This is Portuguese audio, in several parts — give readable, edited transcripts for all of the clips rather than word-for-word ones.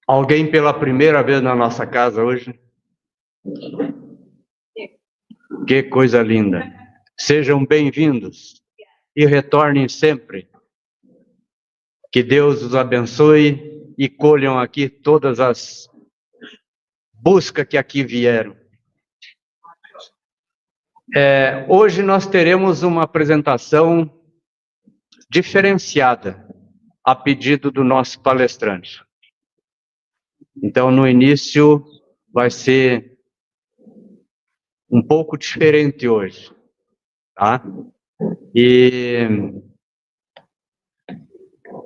Alguém pela primeira vez na nossa casa hoje? Que coisa linda! Sejam bem-vindos e retornem sempre. Que Deus os abençoe e colham aqui todas as buscas que aqui vieram. Hoje nós teremos uma apresentação diferenciada a pedido do nosso palestrante. Então, no início, vai ser um pouco diferente hoje, tá? E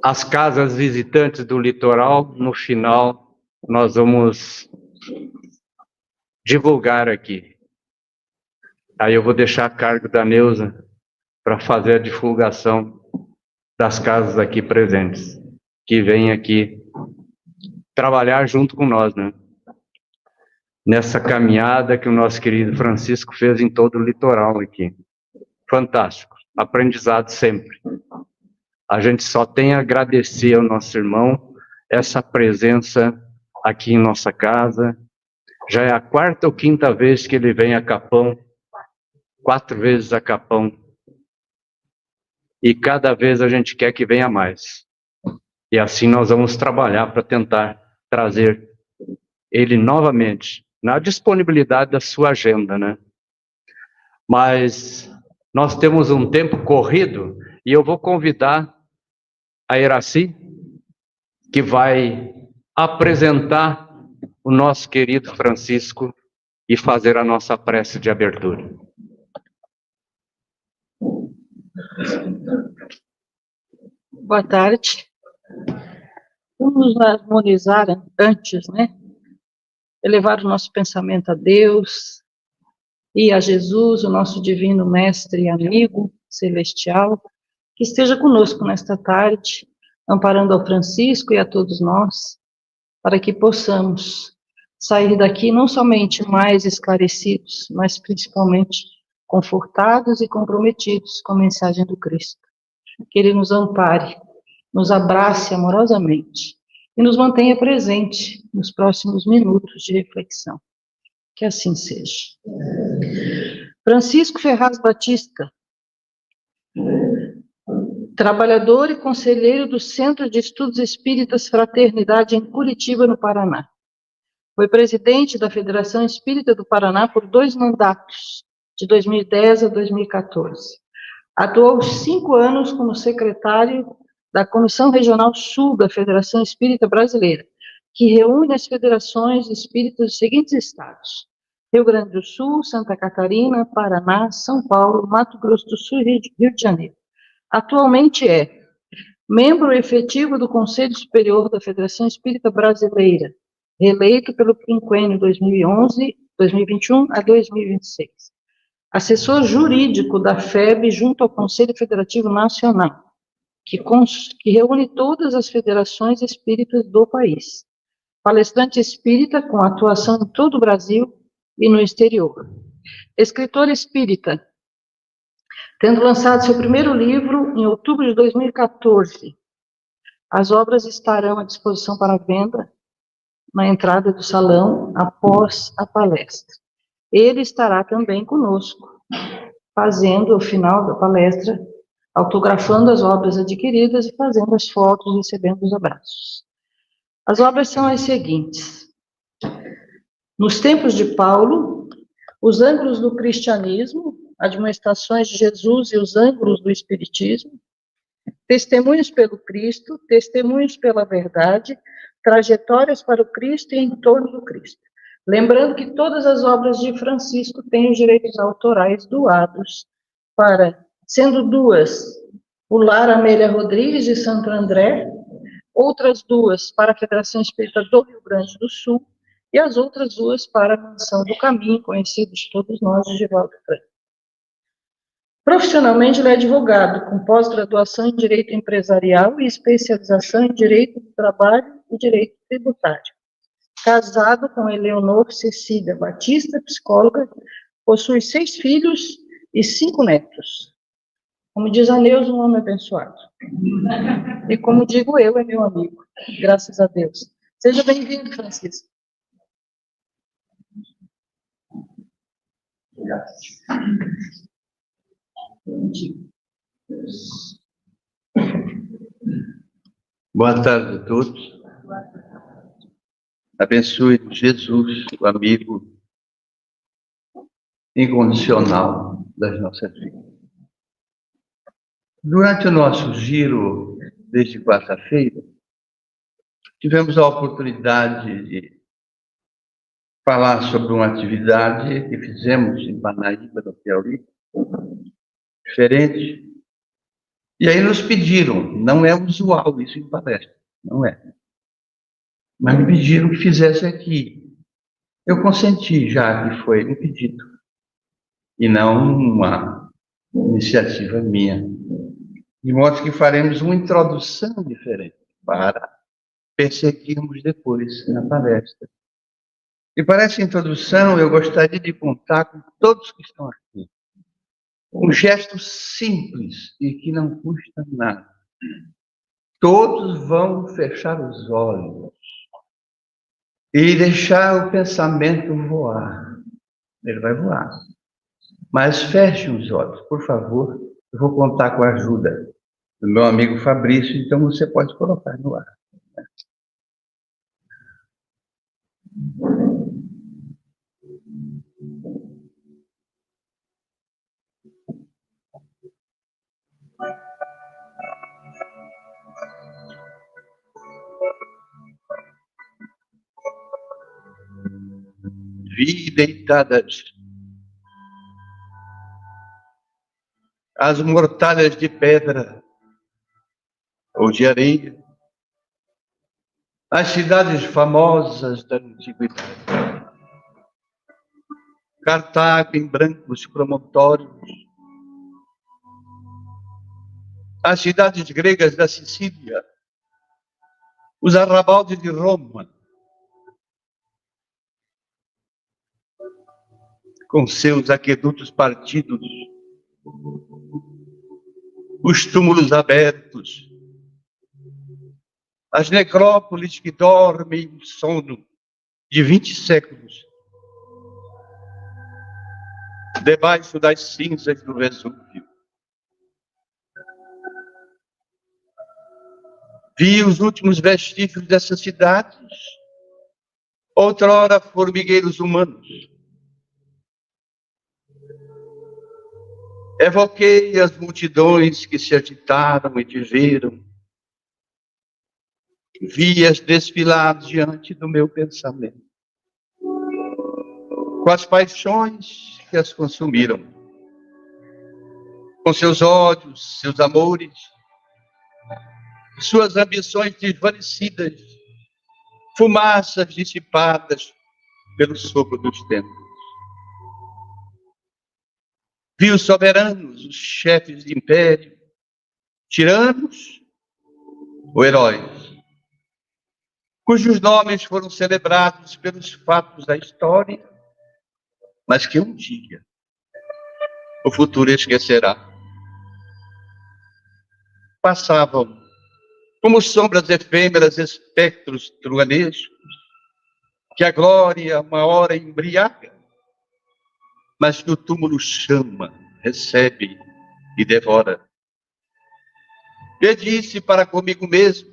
as casas visitantes do litoral, no final, nós vamos divulgar aqui. Aí eu vou deixar a cargo da Neuza para fazer a divulgação das casas aqui presentes, que vêm aqui trabalhar junto com nós, né? Nessa caminhada que o nosso querido Francisco fez em todo o litoral aqui. Fantástico, aprendizado sempre. A gente só tem a agradecer ao nosso irmão essa presença aqui em nossa casa. Já é a quarta ou quinta vez que ele vem a Capão, 4 vezes a Capão. E cada vez a gente quer que venha mais. E assim nós vamos trabalhar para tentar trazer ele novamente, na disponibilidade da sua agenda, né? Mas nós temos um tempo corrido e eu vou convidar a Iraci, que vai apresentar o nosso querido Francisco e fazer a nossa prece de abertura. Boa tarde. Vamos nos harmonizar antes, né? Elevar o nosso pensamento a Deus e a Jesus, o nosso divino mestre e amigo celestial, que esteja conosco nesta tarde, amparando ao Francisco e a todos nós, para que possamos sair daqui não somente mais esclarecidos, mas principalmente confortados e comprometidos com a mensagem do Cristo. Que Ele nos ampare, nos abrace amorosamente e nos mantenha presente nos próximos minutos de reflexão. Que assim seja. Francisco Ferraz Batista, trabalhador e conselheiro do Centro de Estudos Espíritas Fraternidade em Curitiba, no Paraná. Foi presidente da Federação Espírita do Paraná por 2 mandatos, de 2010 a 2014. Atuou 5 anos como secretário da Comissão Regional Sul da Federação Espírita Brasileira, que reúne as federações espíritas dos seguintes estados: Rio Grande do Sul, Santa Catarina, Paraná, São Paulo, Mato Grosso do Sul e Rio de Janeiro. Atualmente é membro efetivo do Conselho Superior da Federação Espírita Brasileira, reeleito pelo quinquênio 2021 a 2026. Assessor jurídico da FEB junto ao Conselho Federativo Nacional, que reúne todas as federações espíritas do país. Palestrante espírita com atuação em todo o Brasil e no exterior. Escritor espírita, tendo lançado seu primeiro livro em outubro de 2014. As obras estarão à disposição para venda na entrada do salão após a palestra. Ele estará também conosco, fazendo, ao final da palestra, autografando as obras adquiridas e fazendo as fotos, recebendo os abraços. As obras são as seguintes: Nos Tempos de Paulo, Os Ângulos do Cristianismo, Admoestações de Jesus e os Ângulos do Espiritismo, Testemunhos pelo Cristo, Testemunhos pela Verdade, Trajetórias para o Cristo e em torno do Cristo. Lembrando que todas as obras de Francisco têm os direitos autorais doados para, sendo 2, o Lar Amélia Rodrigues de Santo André, outras 2 para a Federação Espírita do Rio Grande do Sul, e as outras 2 para a Mansão do Caminho, conhecido de todos nós, de Givaldo Franco. Profissionalmente, ele é advogado, com pós-graduação em Direito Empresarial e especialização em Direito do Trabalho e Direito Tributário. Casado com Eleonor Cecília Batista, psicóloga, possui 6 filhos e 5 netos. Como diz a Neuza, um homem abençoado. E como digo eu, é meu amigo, graças a Deus. Seja bem-vindo, Francisco. Boa tarde a todos. Abençoe Jesus, o amigo incondicional das nossas vidas. Durante o nosso giro, desde quarta-feira, tivemos a oportunidade de falar sobre uma atividade que fizemos em Parnaíba, no Piauí, diferente. E aí nos pediram, não é usual isso em palestra, não é. Mas me pediram que fizesse aqui. Eu consenti, já que foi um pedido, e não uma iniciativa minha. De modo que faremos uma introdução diferente para perseguirmos depois na palestra. E para essa introdução, eu gostaria de contar com todos que estão aqui. Um gesto simples e que não custa nada. Todos vão fechar os olhos e deixar o pensamento voar. Ele vai voar. Mas fechem os olhos, por favor. Eu vou contar com a ajuda do meu amigo Fabrício, então você pode colocar no ar. Vi deitadas as mortalhas de pedra ou de areia, as cidades famosas da antiguidade. Cartago em brancos promontórios, as cidades gregas da Sicília, os arrabaldes de Roma, com seus aquedutos partidos, os túmulos abertos, as necrópolis que dormem o sono de 20 séculos, debaixo das cinzas do Vesúvio. Vi os últimos vestígios dessas cidades, outrora formigueiros humanos. Evoquei as multidões que se agitaram e viveram. Vi-as desfilar diante do meu pensamento, com as paixões que as consumiram, com seus ódios, seus amores, suas ambições desvanecidas, fumaças dissipadas pelo sopro dos tempos. Vi os soberanos, os chefes de império, tiranos ou heróis, cujos nomes foram celebrados pelos fatos da história, mas que um dia o futuro esquecerá. Passavam como sombras efêmeras, espectros truanescos, que a glória uma hora embriaga, mas que o túmulo chama, recebe e devora. E disse para comigo mesmo: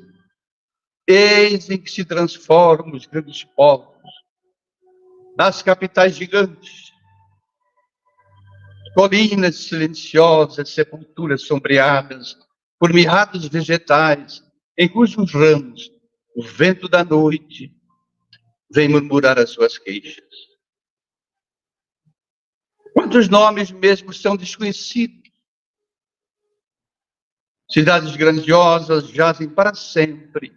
eis em que se transformam os grandes povos, nas capitais gigantes, colinas silenciosas, sepulturas sombreadas por mirrados vegetais, em cujos ramos o vento da noite vem murmurar as suas queixas. Quantos nomes mesmo são desconhecidos? Cidades grandiosas jazem para sempre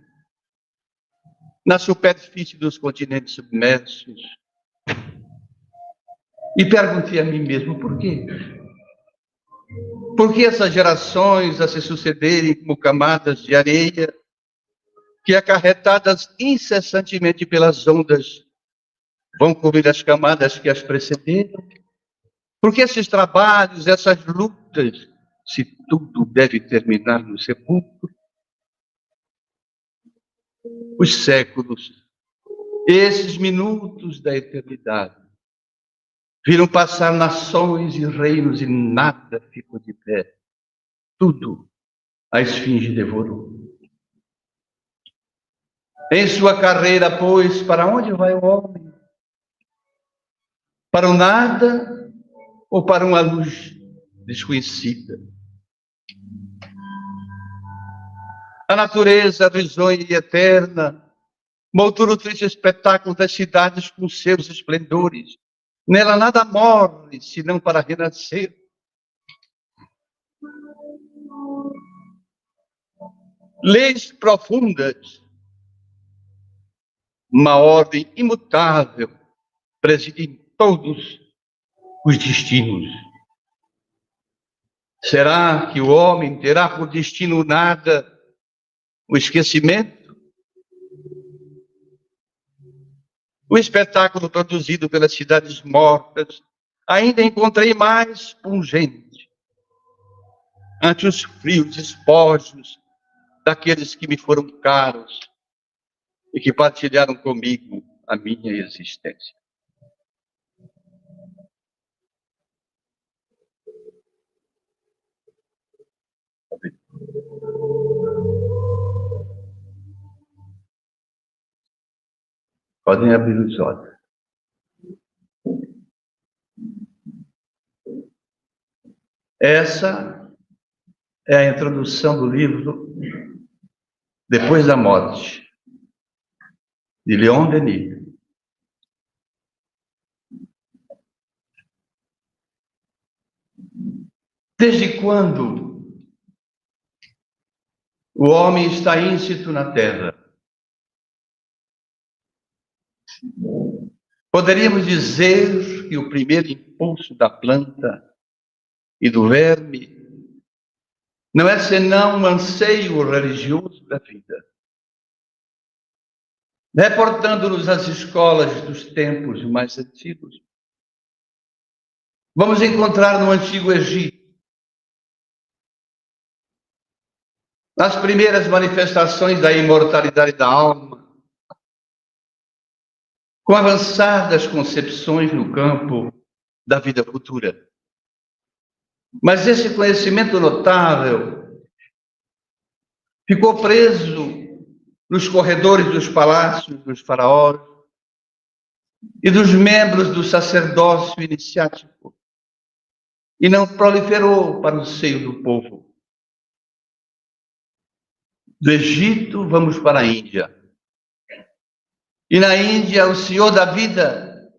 na superfície dos continentes submersos. E perguntei a mim mesmo, por quê? Por que essas gerações a se sucederem como camadas de areia, que acarretadas incessantemente pelas ondas, vão cobrir as camadas que as precederam? Por que esses trabalhos, essas lutas, se tudo deve terminar no sepulcro? Os séculos Esses minutos da eternidade viram passar nações e reinos e nada ficou de pé. Tudo a esfinge devorou. Em sua carreira, pois, para onde vai o homem? Para o nada ou para uma luz desconhecida? A natureza risonha e eterna moldura o triste espetáculo das cidades com seus esplendores. Nela nada morre, senão para renascer. Leis profundas, uma ordem imutável, preside em todos os destinos. Será que o homem terá por destino nada, o esquecimento? O espetáculo produzido pelas cidades mortas ainda encontrei mais pungente ante os frios despojos daqueles que me foram caros e que partilharam comigo a minha existência. Podem abrir os olhos. Essa é a introdução do livro Depois da Morte, de Leon Denis. Desde quando o homem está íncito na terra? Poderíamos dizer que o primeiro impulso da planta e do verme não é senão um anseio religioso da vida. Reportando-nos às escolas dos tempos mais antigos, vamos encontrar no Antigo Egito as primeiras manifestações da imortalidade da alma, com avançadas concepções no campo da vida futura. Mas esse conhecimento notável ficou preso nos corredores dos palácios dos faraós e dos membros do sacerdócio iniciático, e não proliferou para o seio do povo. Do Egito, vamos para a Índia. E na Índia, o Senhor da vida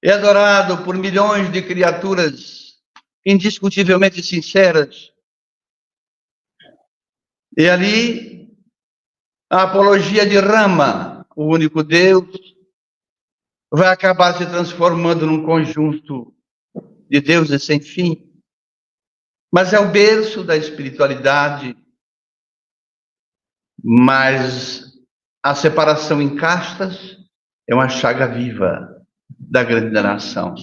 é adorado por milhões de criaturas indiscutivelmente sinceras. E ali, a apologia de Rama, o único Deus, vai acabar se transformando num conjunto de deuses sem fim. Mas é o berço da espiritualidade. Mas a separação em castas é uma chaga viva da grande nação.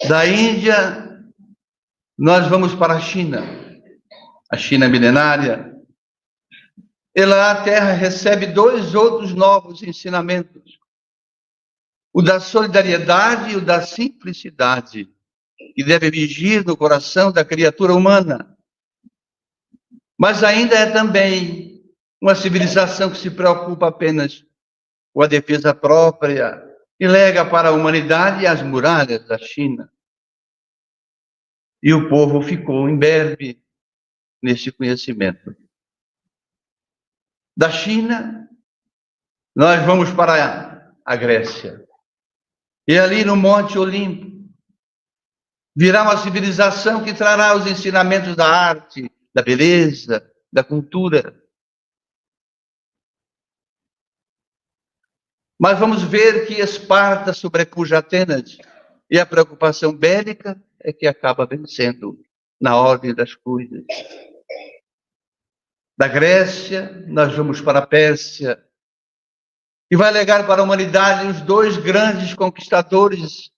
Da Índia, nós vamos para a China milenária. E lá a Terra recebe dois outros novos ensinamentos: o da solidariedade e o da simplicidade, que deve vigir no coração da criatura humana. Mas ainda é também uma civilização que se preocupa apenas com a defesa própria e lega para a humanidade as muralhas da China. E o povo ficou imberbe nesse conhecimento. Da China, nós vamos para a Grécia. E ali no Monte Olimpo, virá uma civilização que trará os ensinamentos da arte, da beleza, da cultura. Mas vamos ver que Esparta sobrepuja Atenas, e a preocupação bélica é que acaba vencendo na ordem das coisas. Da Grécia, nós vamos para a Pérsia, e vai legar para a humanidade os dois grandes conquistadores,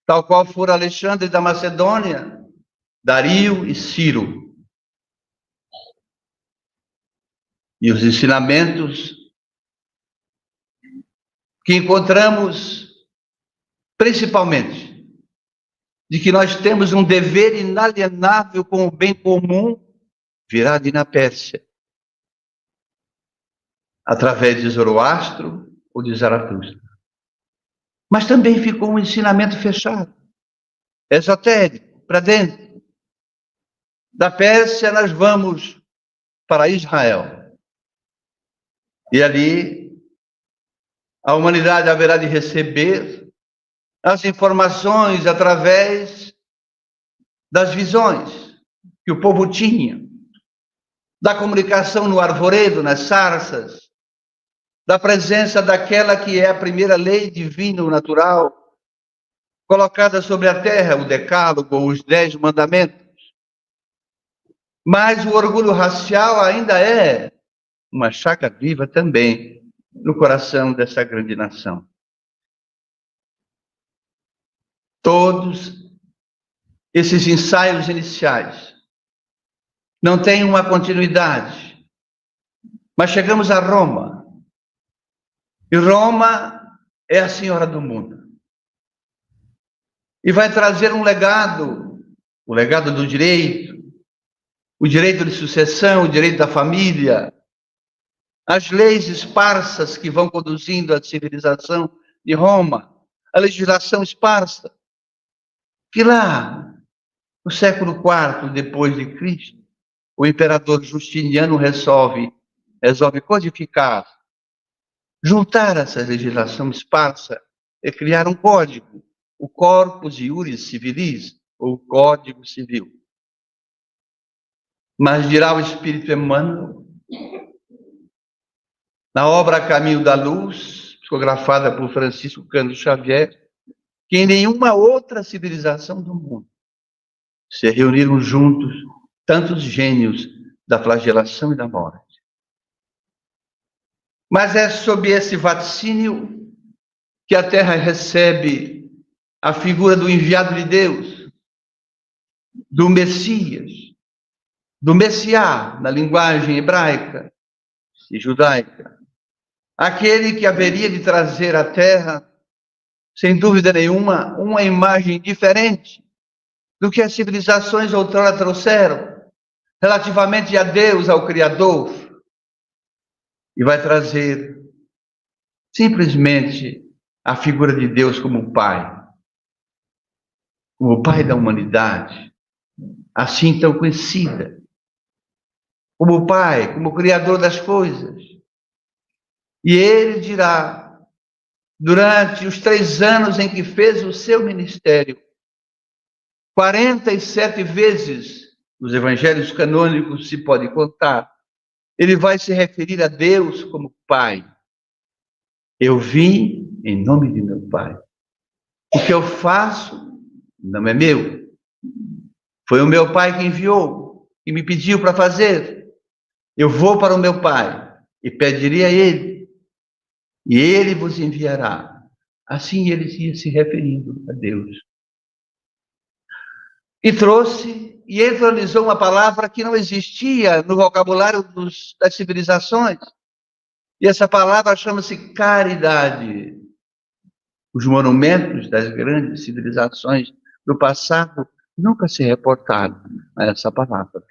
tal qual foram Alexandre da Macedônia, Dario e Ciro. E os ensinamentos que encontramos principalmente de que nós temos um dever inalienável com o bem comum, virado na Pérsia, através de Zoroastro ou de Zaratustra. Mas também ficou um ensinamento fechado, esotérico, para dentro. Da Pérsia nós vamos para Israel. E ali a humanidade haverá de receber as informações através das visões que o povo tinha, da comunicação no arvoredo, nas sarças, da presença daquela que é a primeira lei divina natural, colocada sobre a terra, o decálogo, os 10 mandamentos. Mas o orgulho racial ainda é uma chaga viva também no coração dessa grande nação. Todos esses ensaios iniciais não têm uma continuidade, mas chegamos a Roma. E Roma é a senhora do mundo. E vai trazer um legado, o legado do direito, o direito de sucessão, o direito da família, as leis esparsas que vão conduzindo a civilização de Roma, a legislação esparsa, que lá, no século IV depois de Cristo, o imperador Justiniano resolve codificar, juntar essa legislação esparsa e criar um código, o Corpus Iuris Civilis, ou Código Civil. Mas dirá o Espírito Emmanuel, na obra Caminho da Luz, psicografada por Francisco Cândido Xavier, que em nenhuma outra civilização do mundo se reuniram juntos tantos gênios da flagelação e da morte. Mas é sob esse vaticínio que a Terra recebe a figura do enviado de Deus, do Messias, do Messiá, na linguagem hebraica e judaica. Aquele que haveria de trazer à Terra, sem dúvida nenhuma, uma imagem diferente do que as civilizações outrora trouxeram, relativamente a Deus, ao Criador. E vai trazer simplesmente a figura de Deus como Pai da humanidade, assim tão conhecida, como Pai, como Criador das coisas. E ele dirá, durante os 3 anos em que fez o seu ministério, 47 vezes, nos evangelhos canônicos se pode contar, ele vai se referir a Deus como Pai. Eu vim em nome de meu Pai. O que eu faço não é meu. Foi o meu Pai que enviou, que me pediu para fazer. Eu vou para o meu Pai e pedirei a Ele, e Ele vos enviará. Assim ele ia se referindo a Deus. E trouxe e entronizou uma palavra que não existia no vocabulário das civilizações. E essa palavra chama-se caridade. Os monumentos das grandes civilizações do passado nunca se reportaram a essa palavra.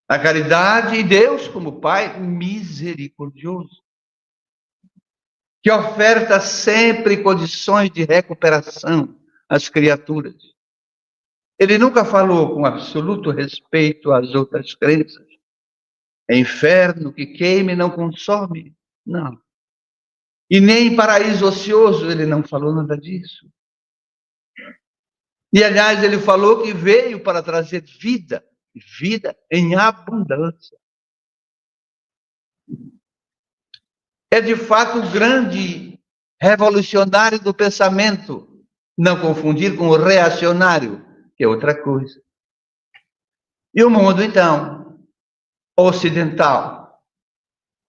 A caridade e Deus como Pai misericordioso, que oferta sempre condições de recuperação às criaturas. Ele nunca falou com absoluto respeito às outras crenças. É inferno que queime e não consome. Não. E nem paraíso ocioso, ele não falou nada disso. E, aliás, ele falou que veio para trazer vida, vida em abundância. É, de fato, o grande revolucionário do pensamento, não confundir com o reacionário, que é outra coisa. E o mundo, então, ocidental,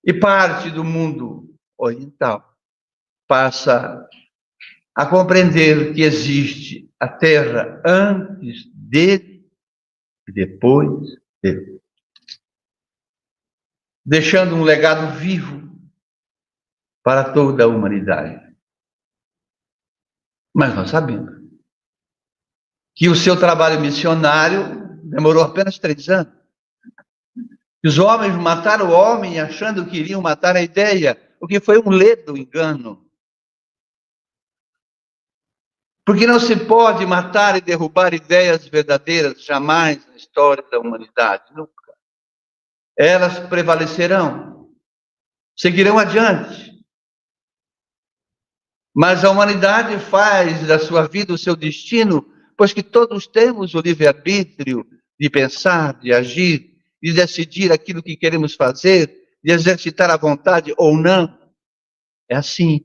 e parte do mundo oriental, passa a compreender que existe a Terra antes dele e depois dele, deixando um legado vivo para toda a humanidade. Mas nós sabemos que o seu trabalho missionário demorou apenas 3 anos. Os homens mataram o homem achando que iriam matar a ideia, o que foi um ledo engano. Porque não se pode matar e derrubar ideias verdadeiras jamais na história da humanidade, nunca. Elas prevalecerão, seguirão adiante. Mas a humanidade faz da sua vida o seu destino, pois que todos temos o livre-arbítrio de pensar, de agir, de decidir aquilo que queremos fazer, de exercitar a vontade ou não. É assim.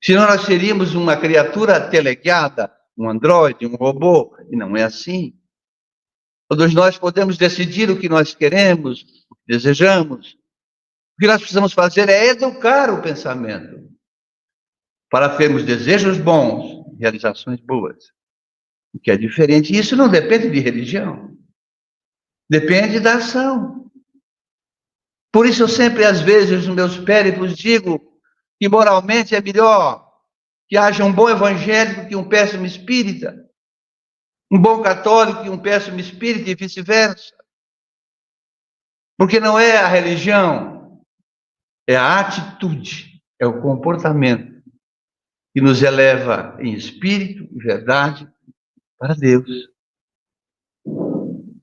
Senão nós seríamos uma criatura teleguiada, um androide, um robô, e não é assim. Todos nós podemos decidir o que nós queremos, o que desejamos. O que nós precisamos fazer é educar o pensamento, para termos desejos bons, realizações boas. O que é diferente. Isso não depende de religião. Depende da ação. Por isso eu sempre, às vezes, nos meus périplos, digo que moralmente é melhor que haja um bom evangélico que um péssimo espírita, um bom católico que um péssimo espírita e vice-versa. Porque não é a religião, é a atitude, é o comportamento que nos eleva em espírito e verdade para Deus.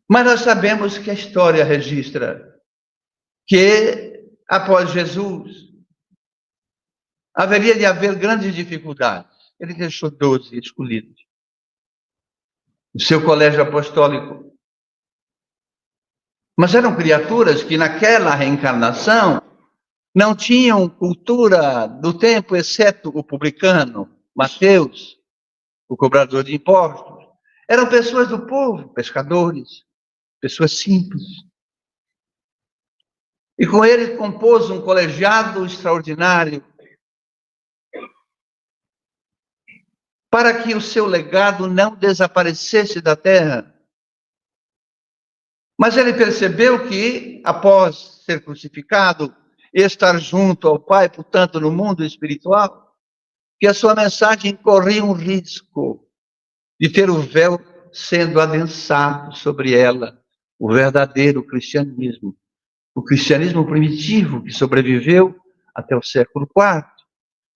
Mas nós sabemos que a história registra que, após Jesus, haveria de haver grandes dificuldades. Ele deixou 12 escolhidos. O seu colégio apostólico. Mas eram criaturas que naquela reencarnação não tinham cultura do tempo, exceto o publicano, Mateus, o cobrador de impostos. Eram pessoas do povo, pescadores, pessoas simples. E com ele compôs um colegiado extraordinário para que o seu legado não desaparecesse da terra. Mas ele percebeu que, após ser crucificado e estar junto ao Pai, portanto, no mundo espiritual, que a sua mensagem corria um risco de ter o véu sendo adensado sobre ela, o verdadeiro cristianismo, o cristianismo primitivo que sobreviveu até o século IV.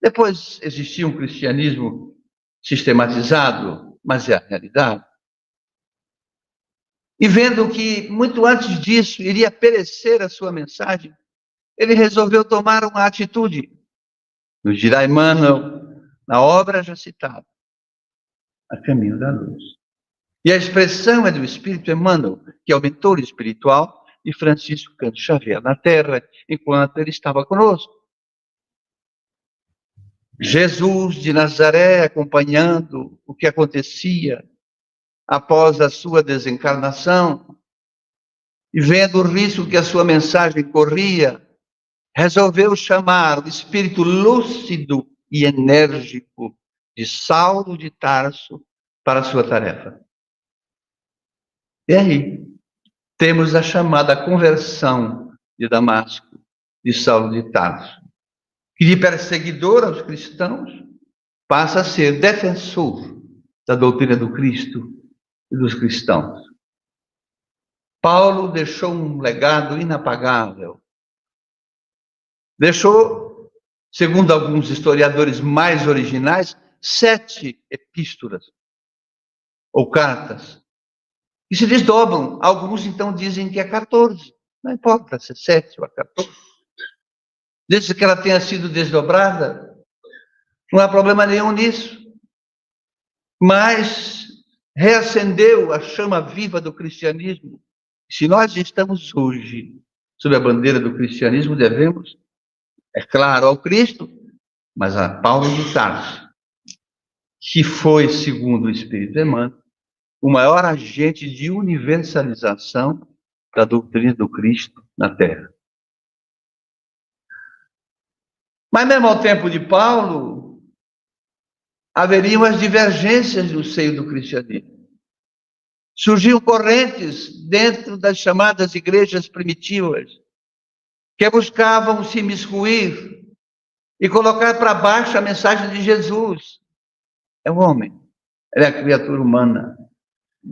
Depois existia um cristianismo sistematizado, mas é a realidade. E vendo que muito antes disso iria perecer a sua mensagem, ele resolveu tomar uma atitude. Nos dirá Emmanuel, na obra já citada, A Caminho da Luz. E a expressão é do Espírito Emmanuel, que é o mentor espiritual de Francisco Cândido Xavier na Terra, enquanto ele estava conosco. Jesus de Nazaré acompanhando o que acontecia após a sua desencarnação, e vendo o risco que a sua mensagem corria, resolveu chamar o espírito lúcido e enérgico de Saulo de Tarso para a sua tarefa. E aí, temos a chamada conversão de Damasco, de Saulo de Tarso, que de perseguidor aos cristãos passa a ser defensor da doutrina do Cristo e dos cristãos. Paulo deixou um legado inapagável. Deixou, segundo alguns historiadores mais originais, 7 epístolas ou cartas, que se desdobram. Alguns então dizem que é 14. Não importa se é 7 ou 14. Desde que ela tenha sido desdobrada, não há problema nenhum nisso. Mas reacendeu a chama viva do cristianismo. Se nós estamos hoje sob a bandeira do cristianismo, devemos, é claro, ao Cristo, mas a Paulo de Tarso, que foi, segundo o Espírito Emmanuel, o maior agente de universalização da doutrina do Cristo na Terra. Mas mesmo ao tempo de Paulo, haveriam as divergências no seio do cristianismo. Surgiam correntes dentro das chamadas igrejas primitivas, que buscavam se imiscuir e colocar para baixo a mensagem de Jesus. É o homem, ele é a criatura humana.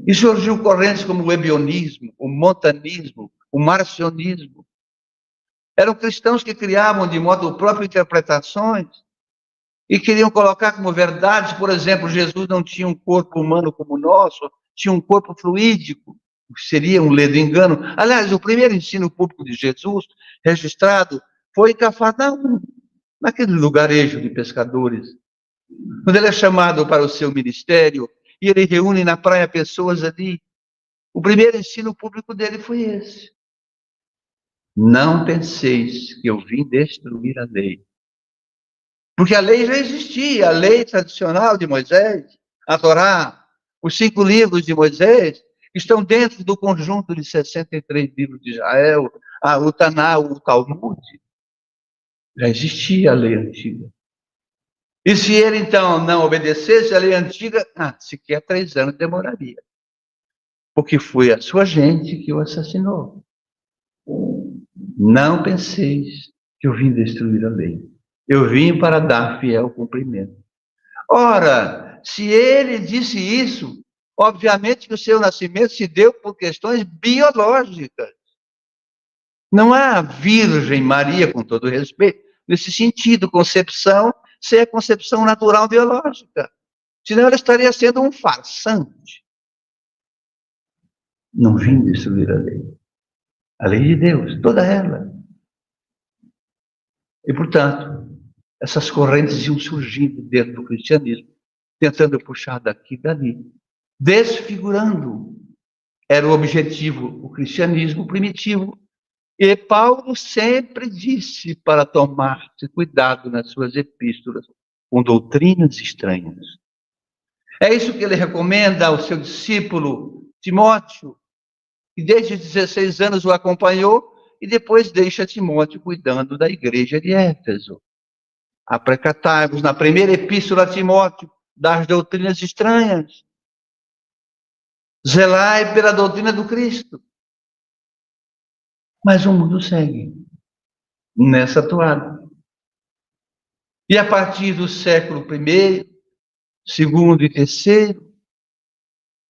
E surgiu correntes como o ebionismo, o montanismo, o marcionismo. Eram cristãos que criavam de modo próprio interpretações e queriam colocar como verdades, por exemplo, Jesus não tinha um corpo humano como o nosso, tinha um corpo fluídico, seria um ledo engano. Aliás, o primeiro ensino público de Jesus, registrado, foi em Cafarnaum, naquele lugarejo de pescadores. Quando ele é chamado para o seu ministério, e ele reúne na praia pessoas ali, o primeiro ensino público dele foi esse. Não penseis que eu vim destruir a lei. Porque a lei já existia, a lei tradicional de Moisés, a Torá, os 5 livros de Moisés, estão dentro do conjunto de 63 livros de Israel, o Taná, o Talmud. Já existia a lei antiga. E se ele, então, não obedecesse a lei antiga, sequer 3 anos demoraria. Porque foi a sua gente que o assassinou. Não penseis que eu vim destruir a lei. Eu vim para dar fiel cumprimento. Ora, se ele disse isso, obviamente que o seu nascimento se deu por questões biológicas. Não há Virgem Maria, com todo respeito, nesse sentido, concepção, sem a concepção natural biológica. Senão ela estaria sendo um farsante. Não vim destruir a lei. A lei de Deus, toda ela. E, portanto, essas correntes iam surgindo dentro do cristianismo, tentando puxar daqui e dali, desfigurando. Era o objetivo, o cristianismo primitivo. E Paulo sempre disse para tomar-se cuidado nas suas epístolas com doutrinas estranhas. É isso que ele recomenda ao seu discípulo Timóteo, que desde 16 anos o acompanhou e depois deixa Timóteo cuidando da igreja de Éfeso. Aprecatai-vos na primeira epístola a Timóteo das doutrinas estranhas. Zelai pela doutrina do Cristo. Mas o mundo segue nessa toada. E a partir do século I, segundo e terceiro,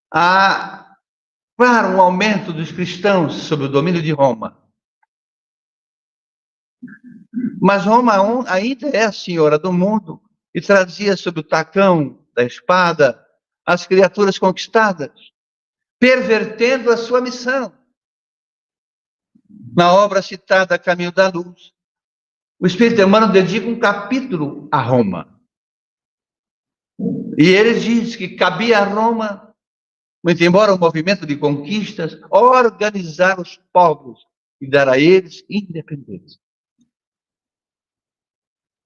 há, claro, um aumento dos cristãos sob o domínio de Roma. Mas Roma ainda é a senhora do mundo e trazia sob o tacão da espada as criaturas conquistadas, pervertendo a sua missão. Na obra citada Caminho da Luz, o Espírito Emmanuel dedica um capítulo a Roma. E ele diz que cabia a Roma, muito embora o movimento de conquistas, organizar os povos e dar a eles independência.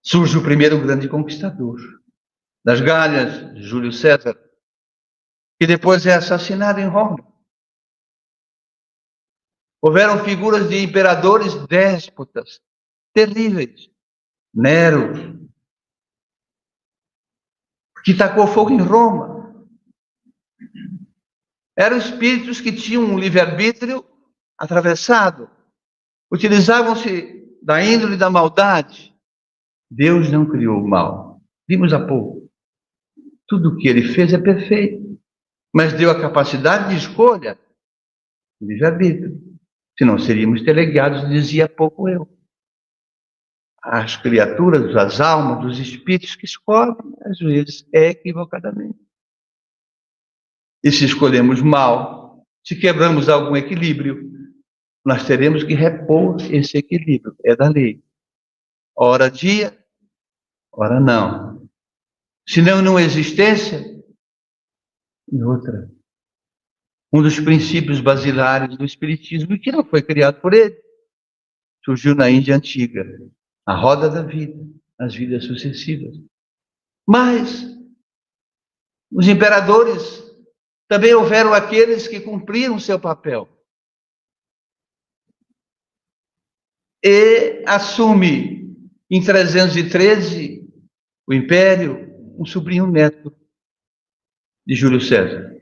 Surge o primeiro grande conquistador das Gálias, Júlio César, que depois é assassinado em Roma. Houveram figuras de imperadores déspotas, terríveis. Nero, que tacou fogo em Roma. Eram espíritos que tinham um livre-arbítrio atravessado. Utilizavam-se da índole da maldade. Deus não criou o mal. Vimos há pouco. Tudo o que ele fez é perfeito. Mas deu a capacidade de escolha. Livre-arbítrio. Senão seríamos teleguiados, dizia há pouco eu. As criaturas, as almas, os espíritos que escolhem, às vezes, equivocadamente. E se escolhemos mal, se quebramos algum equilíbrio, nós teremos que repor esse equilíbrio. É da lei. Ora dia, ora não. Se não numa existência, em outra. Um dos princípios basilares do Espiritismo, que não foi criado por ele, surgiu na Índia Antiga. A roda da vida, as vidas sucessivas. Mas os imperadores também houveram aqueles que cumpriram seu papel. E assume em 313 o império um sobrinho neto de Júlio César.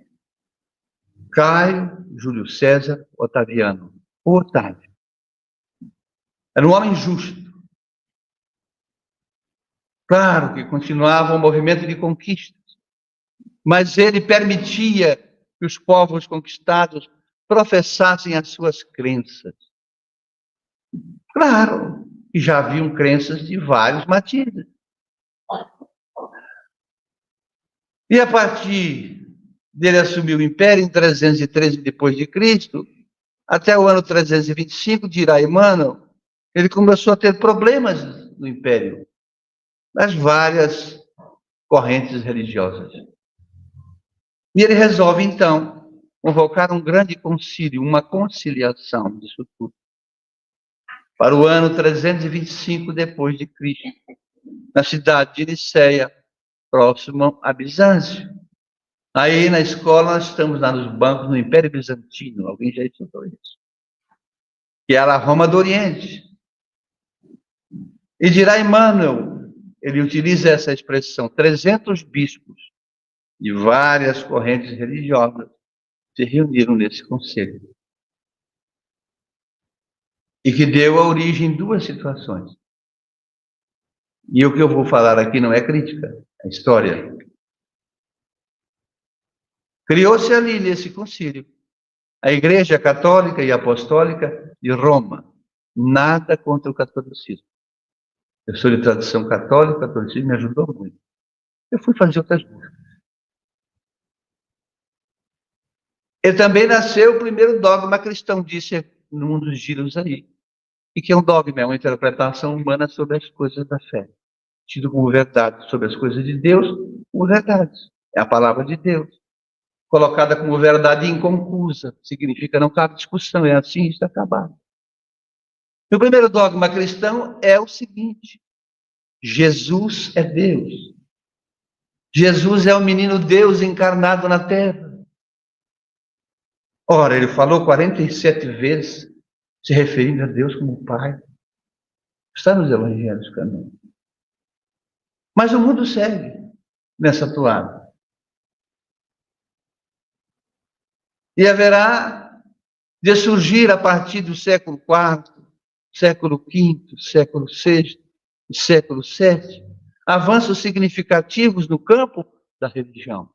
Caio Júlio César Otaviano, o Otávio. Era um homem justo. Claro que continuava um movimento de conquistas, mas ele permitia que os povos conquistados professassem as suas crenças. Claro que já haviam crenças de vários matizes. E a partir dele assumir o império em 313 depois de Cristo, até o ano 325, dirá Emmanuel, ele começou a ter problemas no império, das várias correntes religiosas. E ele resolve, então, convocar um grande concílio, uma conciliação disso tudo, para o ano 325 depois de Cristo, na cidade de Niceia, próximo a Bizâncio. Aí, na escola, nós estamos lá nos bancos, no Império Bizantino, alguém já estudou isso, que era a Roma do Oriente. E dirá Emmanuel, ele utiliza essa expressão, 300 bispos de várias correntes religiosas se reuniram nesse conselho. E que deu a origem a duas situações. E o que eu vou falar aqui não é crítica, é história. Criou-se ali nesse concílio a Igreja Católica e Apostólica de Roma. Nada contra o catolicismo. Eu sou de tradição católica, o catolicismo me ajudou muito. Eu fui fazer outras coisas. Ele também nasceu o primeiro dogma cristão, disse num dos giros aí. E que é um dogma, é uma interpretação humana sobre as coisas da fé. Tido como verdade sobre as coisas de Deus, como verdade. É a palavra de Deus. Colocada como verdade inconcusa, significa não cabe discussão, é assim, está acabado. E o primeiro dogma cristão é o seguinte: Jesus é Deus. Jesus é o menino Deus encarnado na terra. Ora, ele falou 47 vezes, se referindo a Deus como Pai. Está nos evangelhos canônicos. Mas o mundo segue nessa toada. E haverá de surgir a partir do século IV, século V, século VI e século VII, avanços significativos no campo da religião.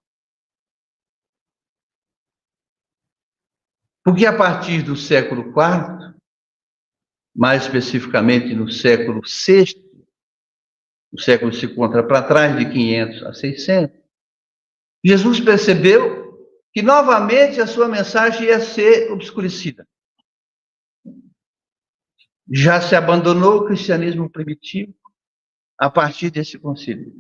Porque a partir do século IV, mais especificamente no século VI, o século se encontra para trás de 500 a 600, Jesus percebeu que novamente a sua mensagem ia ser obscurecida. Já se abandonou o cristianismo primitivo a partir desse concílio.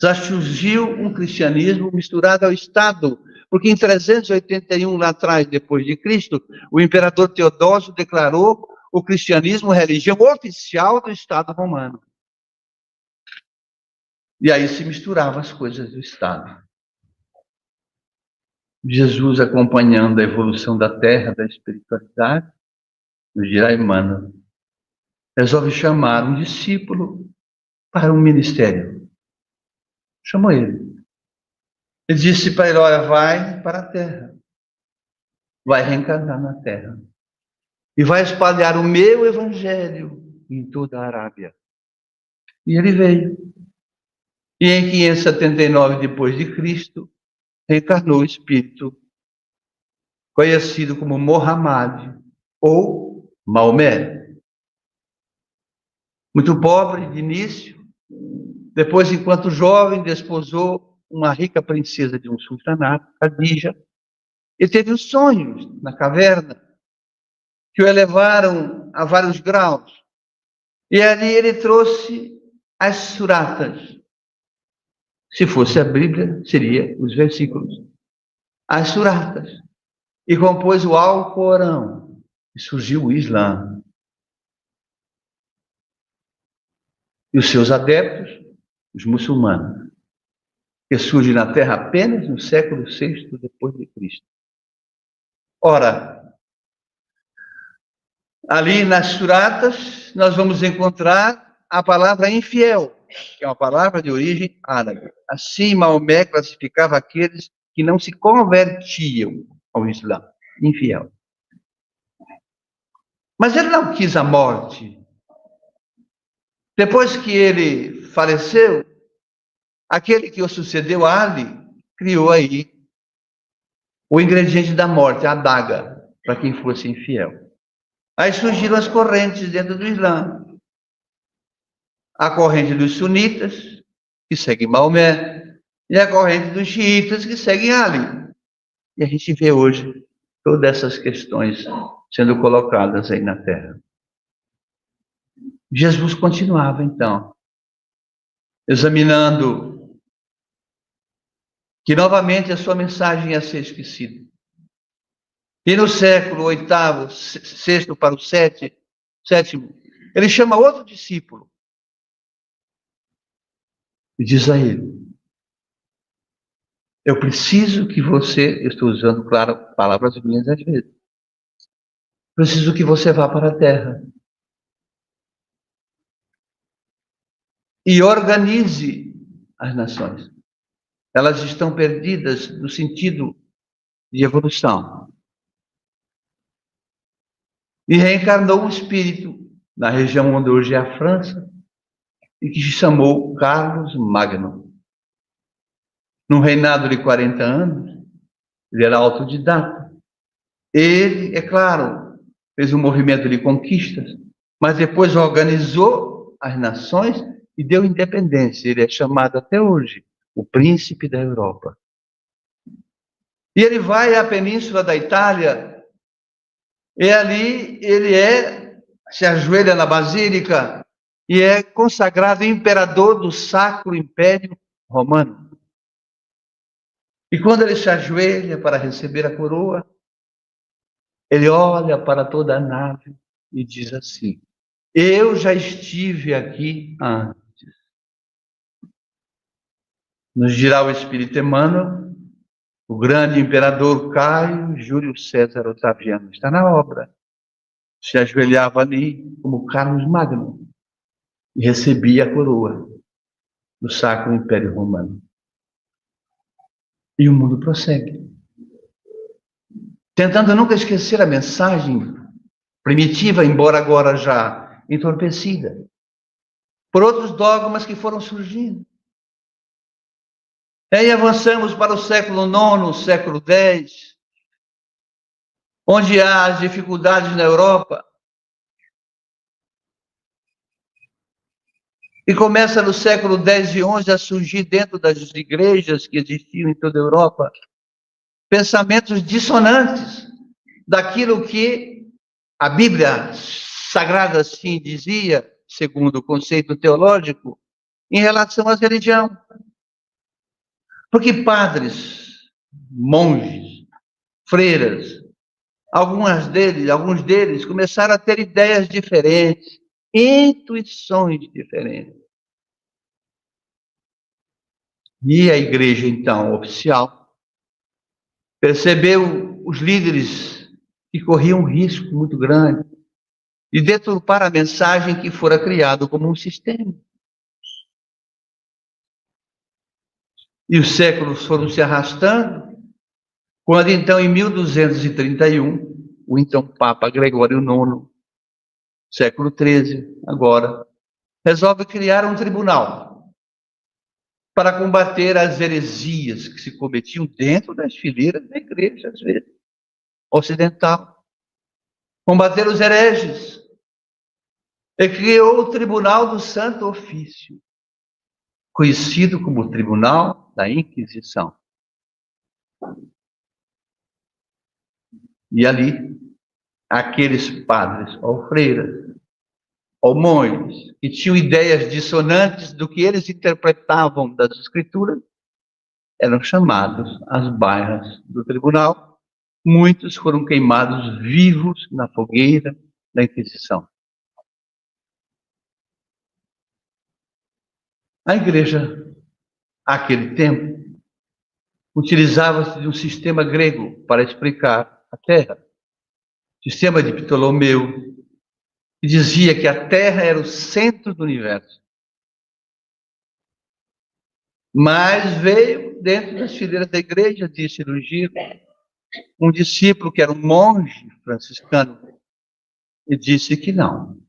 Já surgiu um cristianismo misturado ao Estado, porque em 381 lá atrás, depois de Cristo, o imperador Teodósio declarou o cristianismo religião oficial do Estado romano. E aí se misturavam as coisas do Estado. Jesus, acompanhando a evolução da terra, da espiritualidade, nos dirá Emmanuel, resolve chamar um discípulo para um ministério. Chamou ele. Ele disse para ele: olha, vai para a terra, vai reencarnar na terra e vai espalhar o meu evangelho em toda a Arábia. E ele veio. E em 579 depois de Cristo, reencarnou o espírito conhecido como Muhammad ou Maomé. Muito pobre de início, depois, enquanto jovem, desposou uma rica princesa de um sultanato, Khadija, e teve os sonhos na caverna que o elevaram a vários graus. E ali ele trouxe as suratas. Se fosse a Bíblia, seria os versículos. As suratas. E compôs o Alcorão. E surgiu o Islã. E os seus adeptos, os muçulmanos, que surgem na Terra apenas no século VI depois de Cristo. Ora, ali nas suratas, nós vamos encontrar a palavra infiel, que é uma palavra de origem árabe. Assim, Maomé classificava aqueles que não se convertiam ao Islã, infiel. Mas ele não quis a morte. Depois que ele faleceu, aquele que o sucedeu, Ali, criou aí o ingrediente da morte, a adaga, para quem fosse infiel. Aí surgiram as correntes dentro do Islã. A corrente dos sunitas, que seguem Maomé, e a corrente dos xiitas, que seguem Ali. E a gente vê hoje todas essas questões sendo colocadas aí na Terra. Jesus continuava, então, examinando que novamente a sua mensagem ia ser esquecida. E no século VIII, sexto para o sétimo, ele chama outro discípulo e diz a ele: eu preciso que você, eu estou usando, claro, palavras minhas às vezes, preciso que você vá para a terra e organize as nações. Elas estão perdidas no sentido de evolução. E reencarnou um espírito na região onde hoje é a França e que se chamou Carlos Magno. Num reinado de 40 anos, ele era autodidata. Ele, é claro, fez um movimento de conquistas, mas depois organizou as nações e deu independência. Ele é chamado até hoje o príncipe da Europa. E ele vai à península da Itália, e ali ele se ajoelha na basílica e é consagrado imperador do Sacro Império Romano. E quando ele se ajoelha para receber a coroa, ele olha para toda a nave e diz assim: eu já estive aqui antes. Nos dirá o Espírito Emmanuel, o grande imperador Caio Júlio César Otaviano está na obra. Se ajoelhava ali como Carlos Magno e recebia a coroa do Sacro Império Romano. E o mundo prossegue, tentando nunca esquecer a mensagem primitiva, embora agora já entorpecida por outros dogmas que foram surgindo. E aí avançamos para o século IX, século X, onde há as dificuldades na Europa. E começa no século X e XI a surgir dentro das igrejas que existiam em toda a Europa pensamentos dissonantes daquilo que a Bíblia Sagrada assim dizia, segundo o conceito teológico, em relação à religião. Porque padres, monges, freiras, alguns deles começaram a ter ideias diferentes, intuições diferentes. E a igreja, então, oficial, percebeu os líderes que corriam um risco muito grande de deturpar a mensagem que fora criado como um sistema. E os séculos foram se arrastando, quando então, em 1231, o então Papa Gregório IX, século XIII, agora, resolve criar um tribunal para combater as heresias que se cometiam dentro das fileiras da igreja, às vezes, ocidental. Combater os hereges. E criou o Tribunal do Santo Ofício, conhecido como o Tribunal da Inquisição. E ali, aqueles padres ou freiras, ou monges, que tinham ideias dissonantes do que eles interpretavam das Escrituras, eram chamados às baias do tribunal. Muitos foram queimados vivos na fogueira da Inquisição. A igreja, àquele tempo, utilizava-se de um sistema grego para explicar a Terra. Sistema de Ptolomeu, que dizia que a Terra era o centro do universo. Mas veio dentro das fileiras da igreja, disse Lugiro, um discípulo que era um monge franciscano, e disse que não,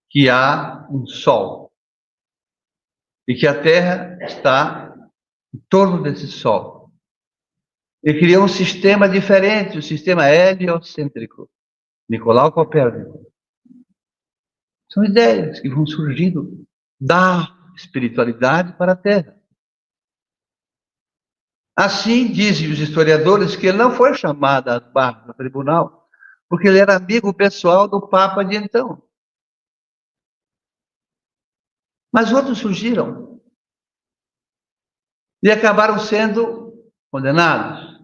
que há um sol e que a Terra está em torno desse Sol. Ele criou um sistema diferente, o sistema heliocêntrico. Nicolau Copérnico. São ideias que vão surgindo da espiritualidade para a Terra. Assim, dizem os historiadores que ele não foi chamado às barras do tribunal, porque ele era amigo pessoal do Papa de então. Mas outros surgiram e acabaram sendo condenados.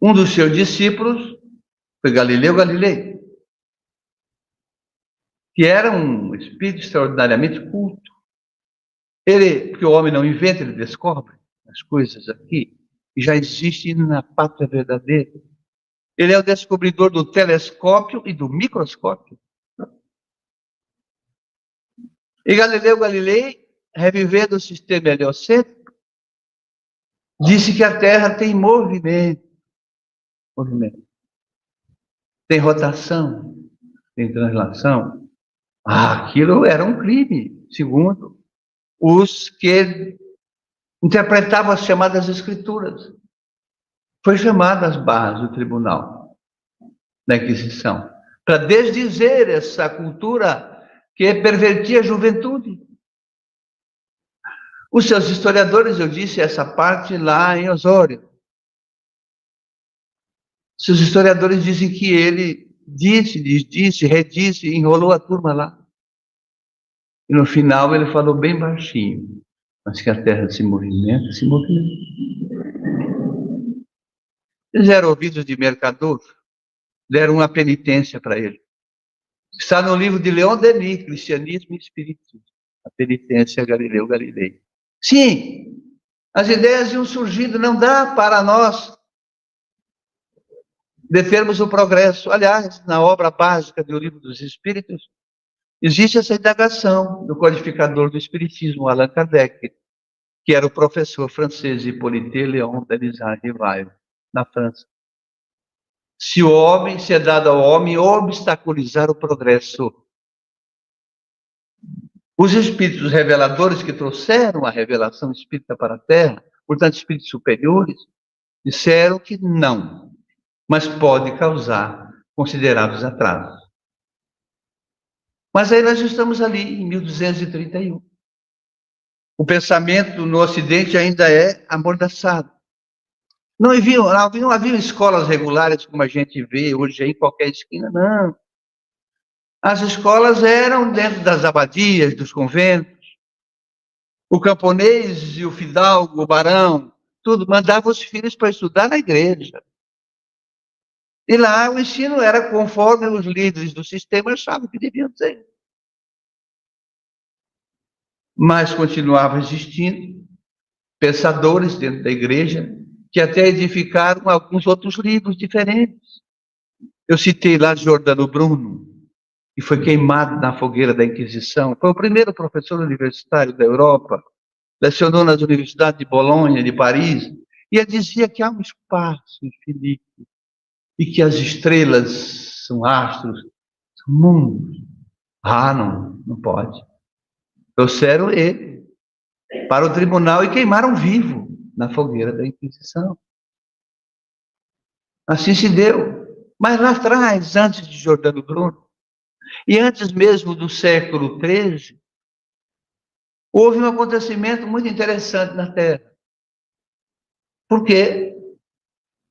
Um dos seus discípulos foi Galileu Galilei, que era um espírito extraordinariamente culto. Porque o homem não inventa, ele descobre as coisas aqui, que já existem na pátria verdadeira. Ele é o descobridor do telescópio e do microscópio. E Galileu Galilei, revivendo o sistema heliocêntrico, disse que a Terra tem movimento. Tem rotação, tem translação. Aquilo era um crime, segundo os que interpretavam as chamadas escrituras. Foi chamado às barras do tribunal da Inquisição para desdizer essa cultura que pervertia a juventude. Os seus historiadores, eu disse essa parte lá em Osório. Seus historiadores dizem que ele disse, redisse, enrolou a turma lá. E no final ele falou bem baixinho, mas que a Terra se movimenta, se movimenta. Eles eram ouvidos de mercador, deram uma penitência para ele. Está no livro de Leon Denis, Cristianismo e Espiritismo, a penitência a Galileu Galilei. Sim, as ideias iam surgindo, não dá para nós determos o progresso. Aliás, na obra básica do Livro dos Espíritos, existe essa indagação do codificador do Espiritismo, Allan Kardec, que era o professor francês Hippolyte Léon Denisard Rivail, na França. Se é dado ao homem obstaculizar o progresso. Os espíritos reveladores que trouxeram a revelação espírita para a Terra, portanto, espíritos superiores, disseram que não, mas pode causar considerados atrasos. Mas aí nós estamos ali, em 1231. O pensamento no Ocidente ainda é amordaçado. Não haviam escolas regulares como a gente vê hoje em qualquer esquina, não. As escolas eram dentro das abadias, dos conventos. O camponês e o fidalgo, o barão, tudo, mandavam os filhos para estudar na igreja. E lá o ensino era conforme os líderes do sistema achavam que deviam ser. Mas continuavam existindo pensadores dentro da igreja que até edificaram alguns outros livros diferentes. Eu citei lá Giordano Bruno, que foi queimado na fogueira da Inquisição. Foi o primeiro professor universitário da Europa, lecionou nas universidades de Bolonha, de Paris, e ele dizia que há um espaço infinito e que as estrelas são astros, são mundos. Não pode. Trouxeram ele para o tribunal e queimaram vivo na fogueira da Inquisição. Assim se deu. Mas lá atrás, antes de Giordano Bruno, e antes mesmo do século XIII, houve um acontecimento muito interessante na Terra. Porque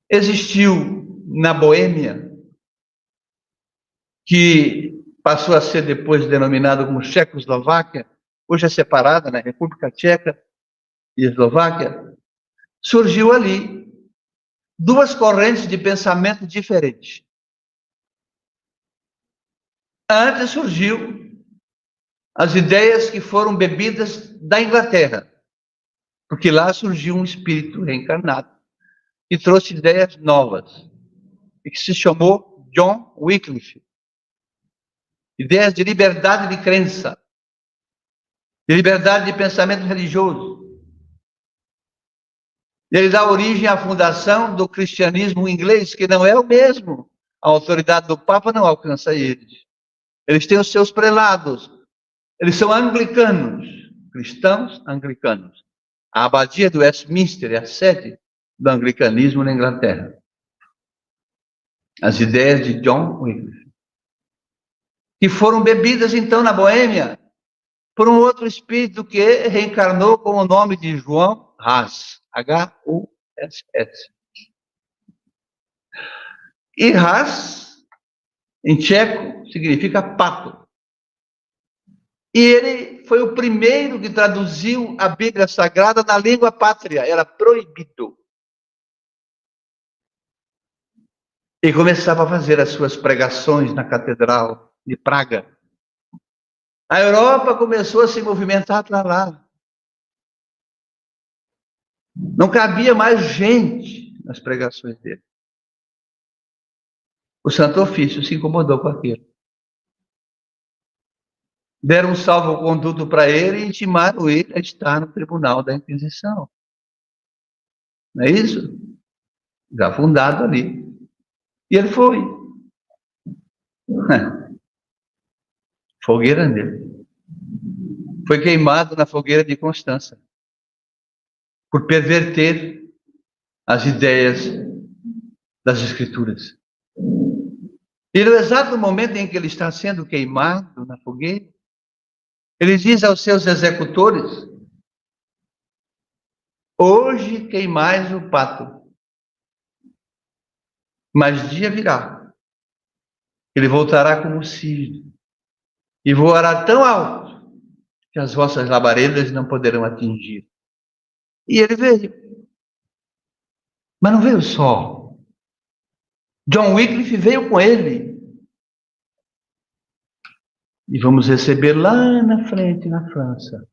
existiu na Boêmia, que passou a ser depois denominada como Tchecoslováquia, hoje é separada, né? República Tcheca e Eslováquia, surgiu ali duas correntes de pensamento diferentes. Antes surgiu as ideias que foram bebidas da Inglaterra, porque lá surgiu um espírito reencarnado que trouxe ideias novas e que se chamou John Wycliffe. Ideias de liberdade de crença, de liberdade de pensamento religioso. Ele dá origem à fundação do cristianismo inglês, que não é o mesmo. A autoridade do Papa não alcança eles. Eles têm os seus prelados, Eles são anglicanos, cristãos anglicanos. A abadia do Westminster é a sede do anglicanismo na Inglaterra. As ideias de John Wycliffe, que foram bebidas então na Boêmia por um outro espírito que reencarnou com o nome de João Hus, H-U-S-S. E Hus, em tcheco, significa pato. E ele foi o primeiro que traduziu a Bíblia Sagrada na língua pátria, era proibido. E começava a fazer as suas pregações na Catedral de Praga. A Europa começou a se movimentar para lá. Não cabia mais gente nas pregações dele. O Santo Ofício se incomodou com aquilo. Deram um salvo-conduto para ele e intimaram ele a estar no tribunal da Inquisição. Não é isso? Já fundado ali. E ele foi. Fogueira nele. Foi queimado na fogueira de Constança. Por perverter as ideias das Escrituras. E no exato momento em que ele está sendo queimado na fogueira, ele diz aos seus executores: hoje queimais o pato, mas dia virá, ele voltará como cisne, e voará tão alto, que as vossas labaredas não poderão atingir. E ele veio. Mas não veio só. John Wycliffe veio com ele. E vamos receber lá na frente, na França,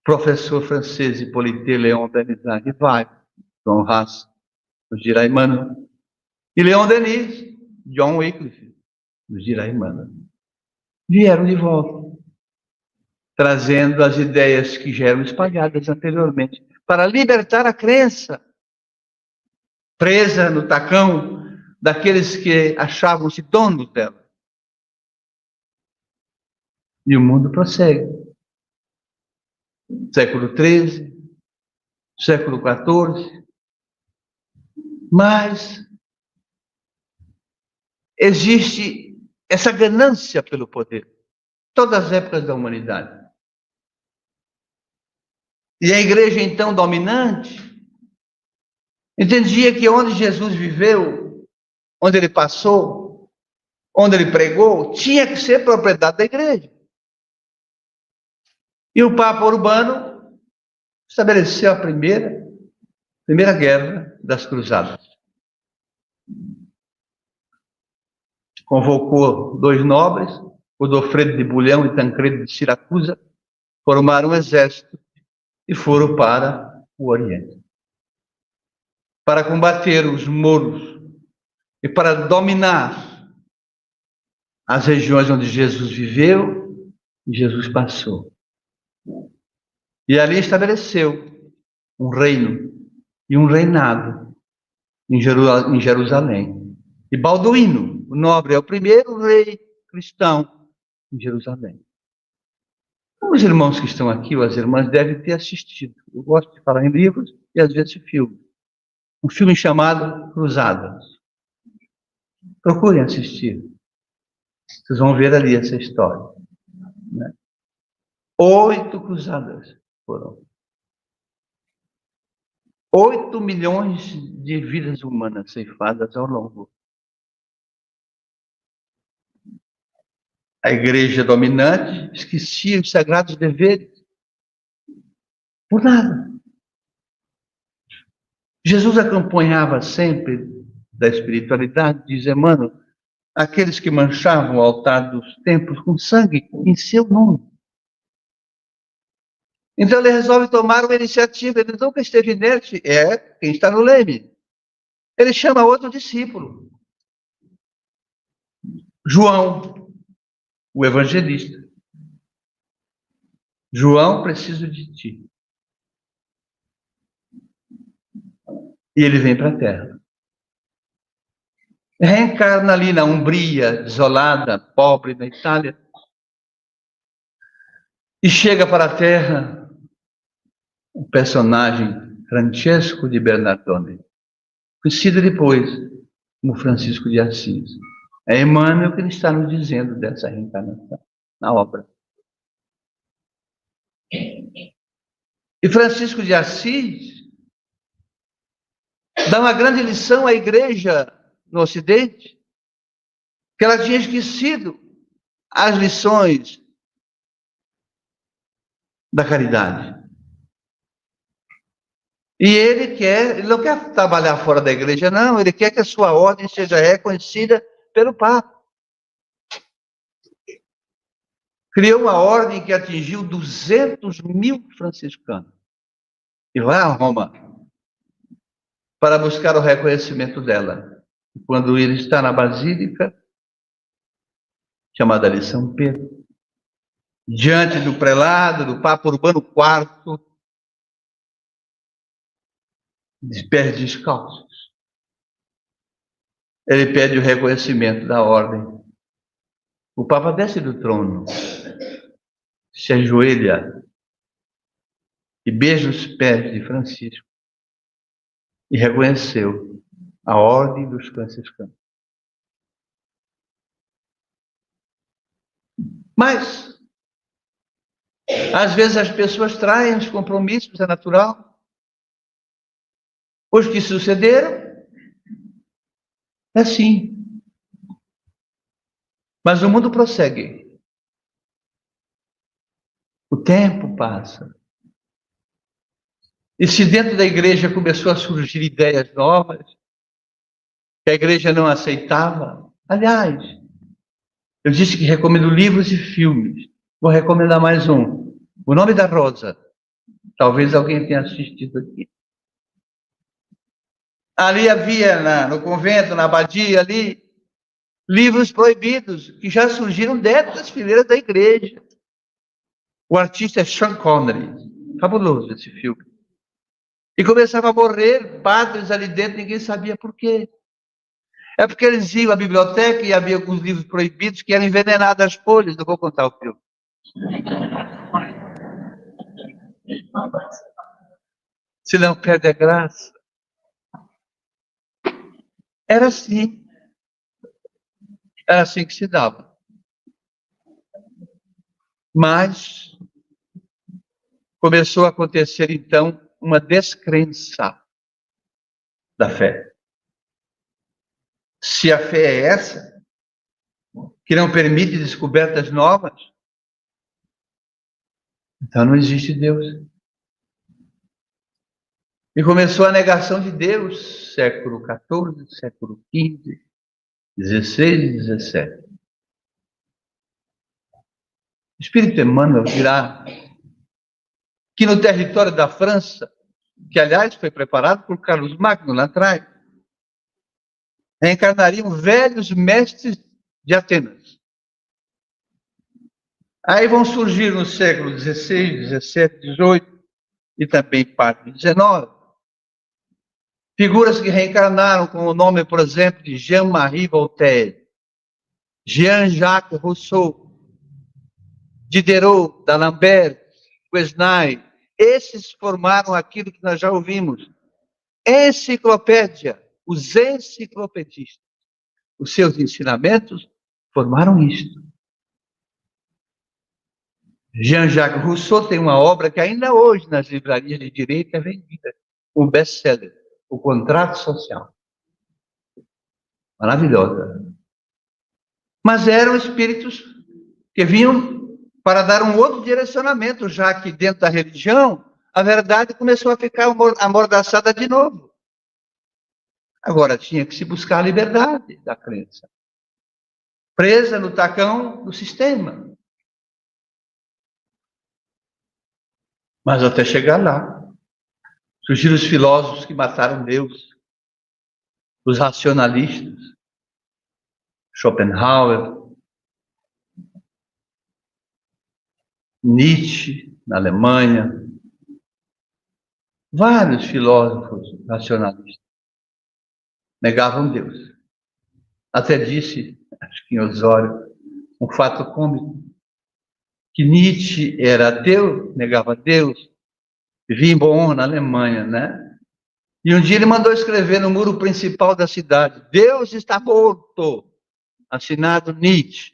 professor francês Hippolyte Léon Denis, que vai, John Hus, nos dirá Emmanuel. E Leon Denis, John Wycliffe, nos dirá Emmanuel. Vieram de volta, trazendo as ideias que já eram espalhadas anteriormente, para libertar a crença, presa no tacão daqueles que achavam-se donos dela. E o mundo prossegue. Século XIII, século XIV. Mas existe essa ganância pelo poder. Todas as épocas da humanidade. E a igreja, então, dominante, entendia que onde Jesus viveu, onde ele passou, onde ele pregou, tinha que ser propriedade da igreja. E o Papa Urbano estabeleceu a primeira guerra das cruzadas. Convocou 2 nobres, Godofredo de Bulhão e Tancredo de Siracusa, formaram um exército e foram para o Oriente. Para combater os mouros e para dominar as regiões onde Jesus viveu e Jesus passou. E ali estabeleceu um reino e um reinado em Jerusalém. E Balduíno, o nobre, é o primeiro rei cristão em Jerusalém. Os irmãos que estão aqui, ou as irmãs, devem ter assistido. Eu gosto de falar em livros e às vezes filmes. Um filme chamado Cruzadas. Procurem assistir. Vocês vão ver ali essa história. 8 cruzadas foram. 8 milhões de vidas humanas ceifadas ao longo. A igreja dominante esquecia os sagrados deveres. Por nada. Jesus acompanhava sempre da espiritualidade, diz Emmanuel, aqueles que manchavam o altar dos templos com sangue em seu nome. Então ele resolve tomar uma iniciativa. Ele nunca esteve inerte, é quem está no leme. Ele chama outro discípulo, João, o evangelista. João, preciso de ti. E ele vem para a terra. Reencarna ali na Umbria, desolada, pobre, na Itália. E chega para a Terra o personagem Francesco de Bernardone, conhecido depois como Francisco de Assis. É Emmanuel que ele está nos dizendo dessa reencarnação na obra. E Francisco de Assis dá uma grande lição à igreja no Ocidente, que ela tinha esquecido as lições da caridade. E ele não quer trabalhar fora da igreja, não, ele quer que a sua ordem seja reconhecida pelo Papa. Criou uma ordem que atingiu 200 mil franciscanos. E vai a Roma para buscar o reconhecimento dela. Quando ele está na Basílica, chamada de São Pedro, diante do prelado, do Papa Urbano IV, de pés descalços, ele pede o reconhecimento da ordem. O Papa desce do trono, se ajoelha e beija os pés de Francisco e reconheceu a ordem dos franciscanos. Mas, às vezes as pessoas traem os compromissos, é natural. Os que sucederam, é assim. Mas o mundo prossegue. O tempo passa. E se dentro da igreja começou a surgir ideias novas, que a igreja não aceitava, aliás, eu disse que recomendo livros e filmes. Vou recomendar mais um. O Nome da Rosa. Talvez alguém tenha assistido aqui. Ali havia, no convento, na abadia ali, livros proibidos, que já surgiram dentro das fileiras da igreja. O artista é Sean Connery. Fabuloso esse filme. E começava a morrer padres ali dentro, ninguém sabia por quê. É porque eles iam à biblioteca e havia alguns livros proibidos que eram envenenados às folhas. Não vou contar o filme. Se não perde a graça. Era assim. Era assim que se dava. Mas começou a acontecer, então, uma descrença da fé. Se a fé é essa, que não permite descobertas novas, então não existe Deus. E começou a negação de Deus, século XIV, século XV, XVI e XVII. O Espírito Emmanuel dirá que no território da França, que aliás foi preparado por Carlos Magno lá atrás, reencarnariam velhos mestres de Atenas. Aí vão surgir no século XVI, XVII, XVIII e também parte do XIX, figuras que reencarnaram com o nome, por exemplo, de Jean-Marie Voltaire, Jean-Jacques Rousseau, Diderot, D'Alembert, Quesnay. Esses formaram aquilo que nós já ouvimos. Enciclopédia, os enciclopedistas. Os seus ensinamentos formaram isto. Jean-Jacques Rousseau tem uma obra que ainda hoje nas livrarias de direito é vendida, um best-seller, O Contrato Social. Maravilhosa. Mas eram espíritos que vinham para dar um outro direcionamento, já que dentro da religião, a verdade começou a ficar amordaçada de novo. Agora tinha que se buscar a liberdade da crença, presa no tacão do sistema. Mas até chegar lá, surgiram os filósofos que mataram Deus, os racionalistas, Schopenhauer, Nietzsche, na Alemanha, vários filósofos racionalistas negavam Deus. Até disse, acho que em Osório, um fato cômico, que Nietzsche era ateu, negava Deus, vivia em Bonn, na Alemanha, né? E um dia ele mandou escrever no muro principal da cidade: Deus está morto, assinado Nietzsche.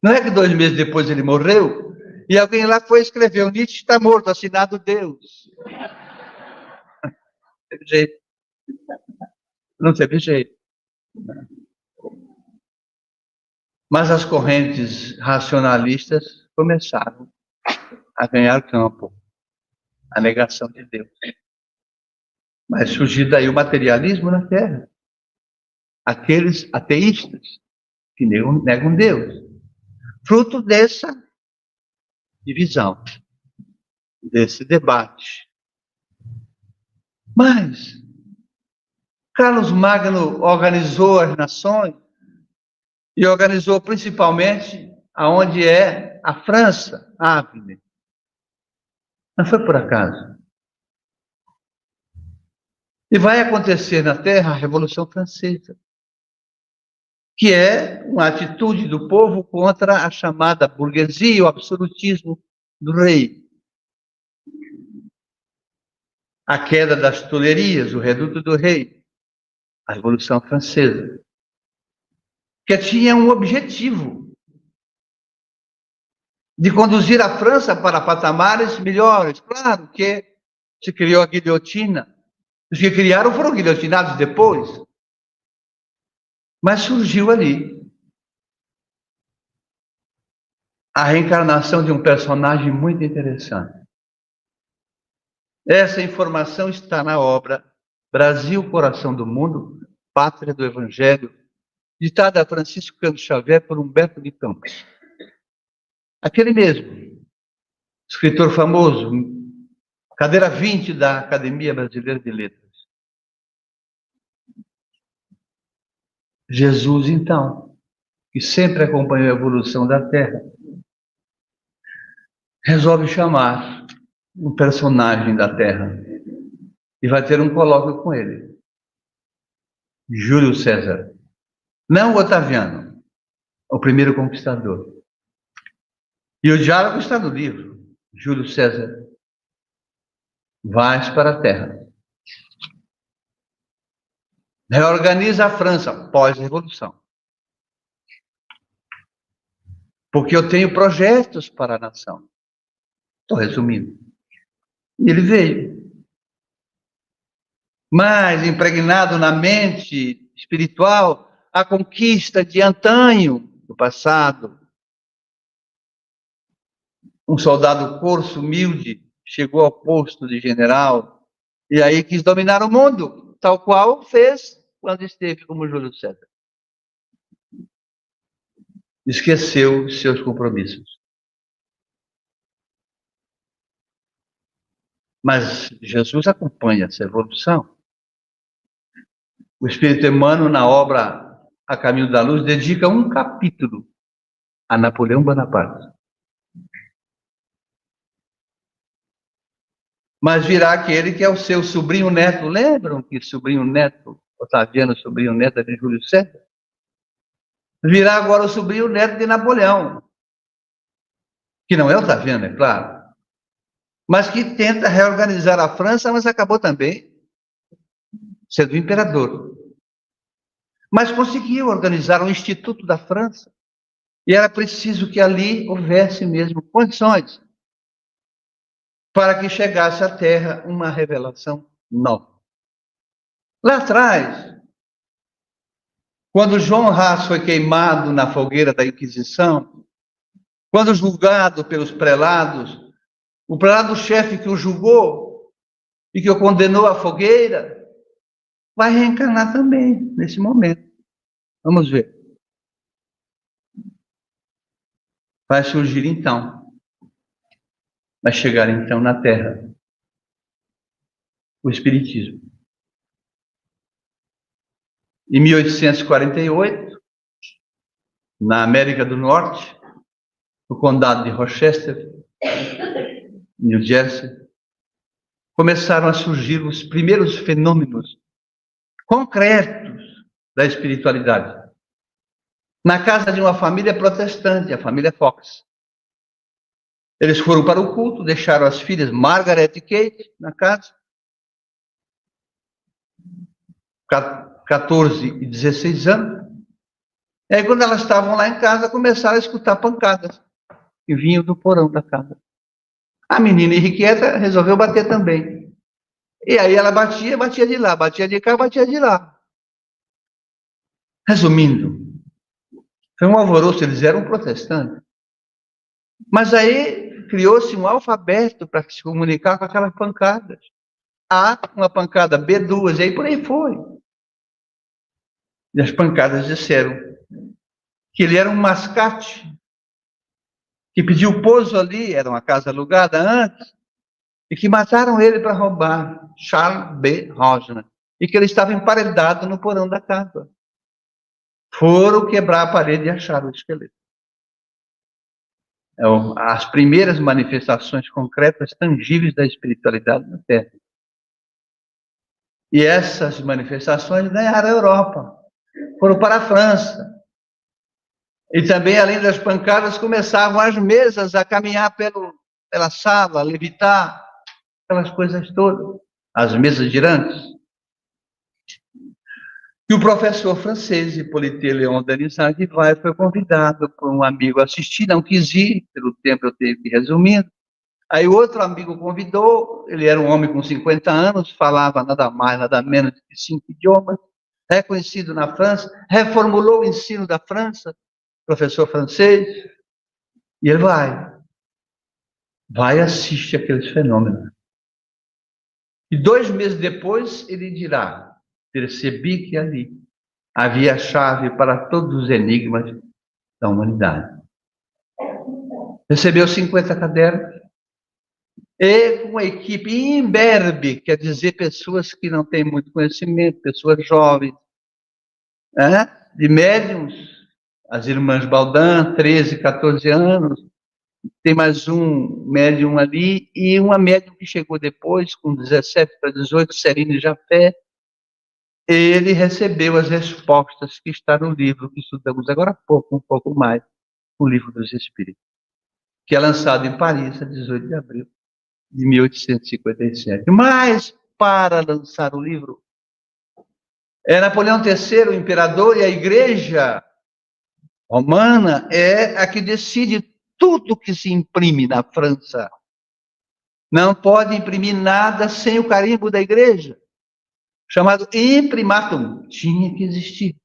Não é que 2 meses depois ele morreu, e alguém lá foi escrever: o Nietzsche está morto, assinado Deus. Não teve jeito. Não teve jeito. Mas as correntes racionalistas começaram a ganhar campo, a negação de Deus. Mas surgiu daí o materialismo na Terra. Aqueles ateístas que negam Deus. Fruto dessa divisão, desse debate. Mas Carlos Magno organizou as nações e organizou principalmente aonde é a França, Ávila. Não foi por acaso. E vai acontecer na Terra a Revolução Francesa, que é uma atitude do povo contra a chamada burguesia, o absolutismo do rei. A queda das Tulherias, o reduto do rei, a Revolução Francesa, que tinha um objetivo de conduzir a França para patamares melhores. Claro que se criou a guilhotina. Os que criaram foram guilhotinados depois. Mas surgiu ali a reencarnação de um personagem muito interessante. Essa informação está na obra Brasil, Coração do Mundo, Pátria do Evangelho, ditada a Francisco Cândido Xavier por Humberto de Campos. Aquele mesmo, escritor famoso, cadeira 20 da Academia Brasileira de Letras. Jesus, então, que sempre acompanhou a evolução da Terra, resolve chamar um personagem da Terra e vai ter um colóquio com ele. Júlio César. Não o Otaviano, o primeiro conquistador. E o diálogo está no livro. Júlio César, vais para a Terra. Reorganiza a França pós-revolução. Porque eu tenho projetos para a nação. Estou resumindo. E ele veio. Mas impregnado na mente espiritual, a conquista de antanho, do passado. Um soldado corso, humilde, chegou ao posto de general e aí quis dominar o mundo, tal qual fez quando esteve como Júlio César. Esqueceu seus compromissos. Mas Jesus acompanha essa evolução. O Espírito Emmanuel, na obra A Caminho da Luz, dedica um capítulo a Napoleão Bonaparte. Mas virá aquele que é o seu sobrinho neto. Lembram que sobrinho neto, Otaviano, sobrinho neto de Júlio César? Virá agora o sobrinho neto de Napoleão. Que não é Otaviano, é claro. Mas que tenta reorganizar a França, mas acabou também sendo imperador. Mas conseguiu organizar um Instituto da França. E era preciso que ali houvesse mesmo condições para que chegasse à Terra uma revelação nova. Lá atrás, quando João Haas foi queimado na fogueira da Inquisição, quando julgado pelos prelados, o prelado-chefe que o julgou e que o condenou à fogueira, vai reencarnar também nesse momento. Vamos ver. Vai surgir então, vai chegar então na Terra o Espiritismo. Em 1848, na América do Norte, no condado de Rochester, New Jersey, começaram a surgir os primeiros fenômenos concretos da espiritualidade. Na casa de uma família protestante, a família Fox. Eles foram para o culto, deixaram as filhas Margaret e Kate na casa, 14 e 16 anos. E aí, quando elas estavam lá em casa, começaram a escutar pancadas que vinham do porão da casa. A menina irrequieta resolveu bater também. E aí ela batia de lá, batia de cá, batia de lá. Resumindo, foi um alvoroço, eles eram protestantes. Mas aí criou-se um alfabeto para se comunicar com aquelas pancadas. A, uma pancada, B, duas, e aí por aí foi. E as pancadas disseram que ele era um mascate, que pediu pouso ali, era uma casa alugada antes, e que mataram ele para roubar, Charles B. Rosner, e que ele estava emparedado no porão da casa. Foram quebrar a parede e acharam o esqueleto. As primeiras manifestações concretas, tangíveis da espiritualidade na Terra. E essas manifestações ganharam a Europa, foram para a França. E também, além das pancadas, começavam as mesas a caminhar pela sala, a levitar, aquelas coisas todas, as mesas girantes. E o professor francês, Hippolyte Léon Denisard foi convidado por um amigo a assistir, não quis ir, pelo tempo eu tenho que resumir. Aí outro amigo convidou, ele era um homem com 50 anos, falava nada mais, nada menos de 5 idiomas, reconhecido na França, reformulou o ensino da França, professor francês, e ele vai assistir aqueles fenômenos. E 2 meses depois ele dirá: percebi que ali havia a chave para todos os enigmas da humanidade. Recebeu 50 cadernos e uma equipe imberbe, quer dizer, pessoas que não têm muito conhecimento, pessoas jovens, de médiums, as irmãs Baldan, 13, 14 anos, tem mais um médium ali, e uma médium que chegou depois, com 17 para 18, Serine Jafé. Ele recebeu as respostas que está no livro que estudamos agora há pouco, um pouco mais, o Livro dos Espíritos, que é lançado em Paris, a 18 de abril de 1857. Mas, para lançar o livro, Napoleão III, o imperador, e a Igreja Romana é a que decide tudo que se imprime na França. Não pode imprimir nada sem o carimbo da Igreja, chamado imprimatum, tinha que existir.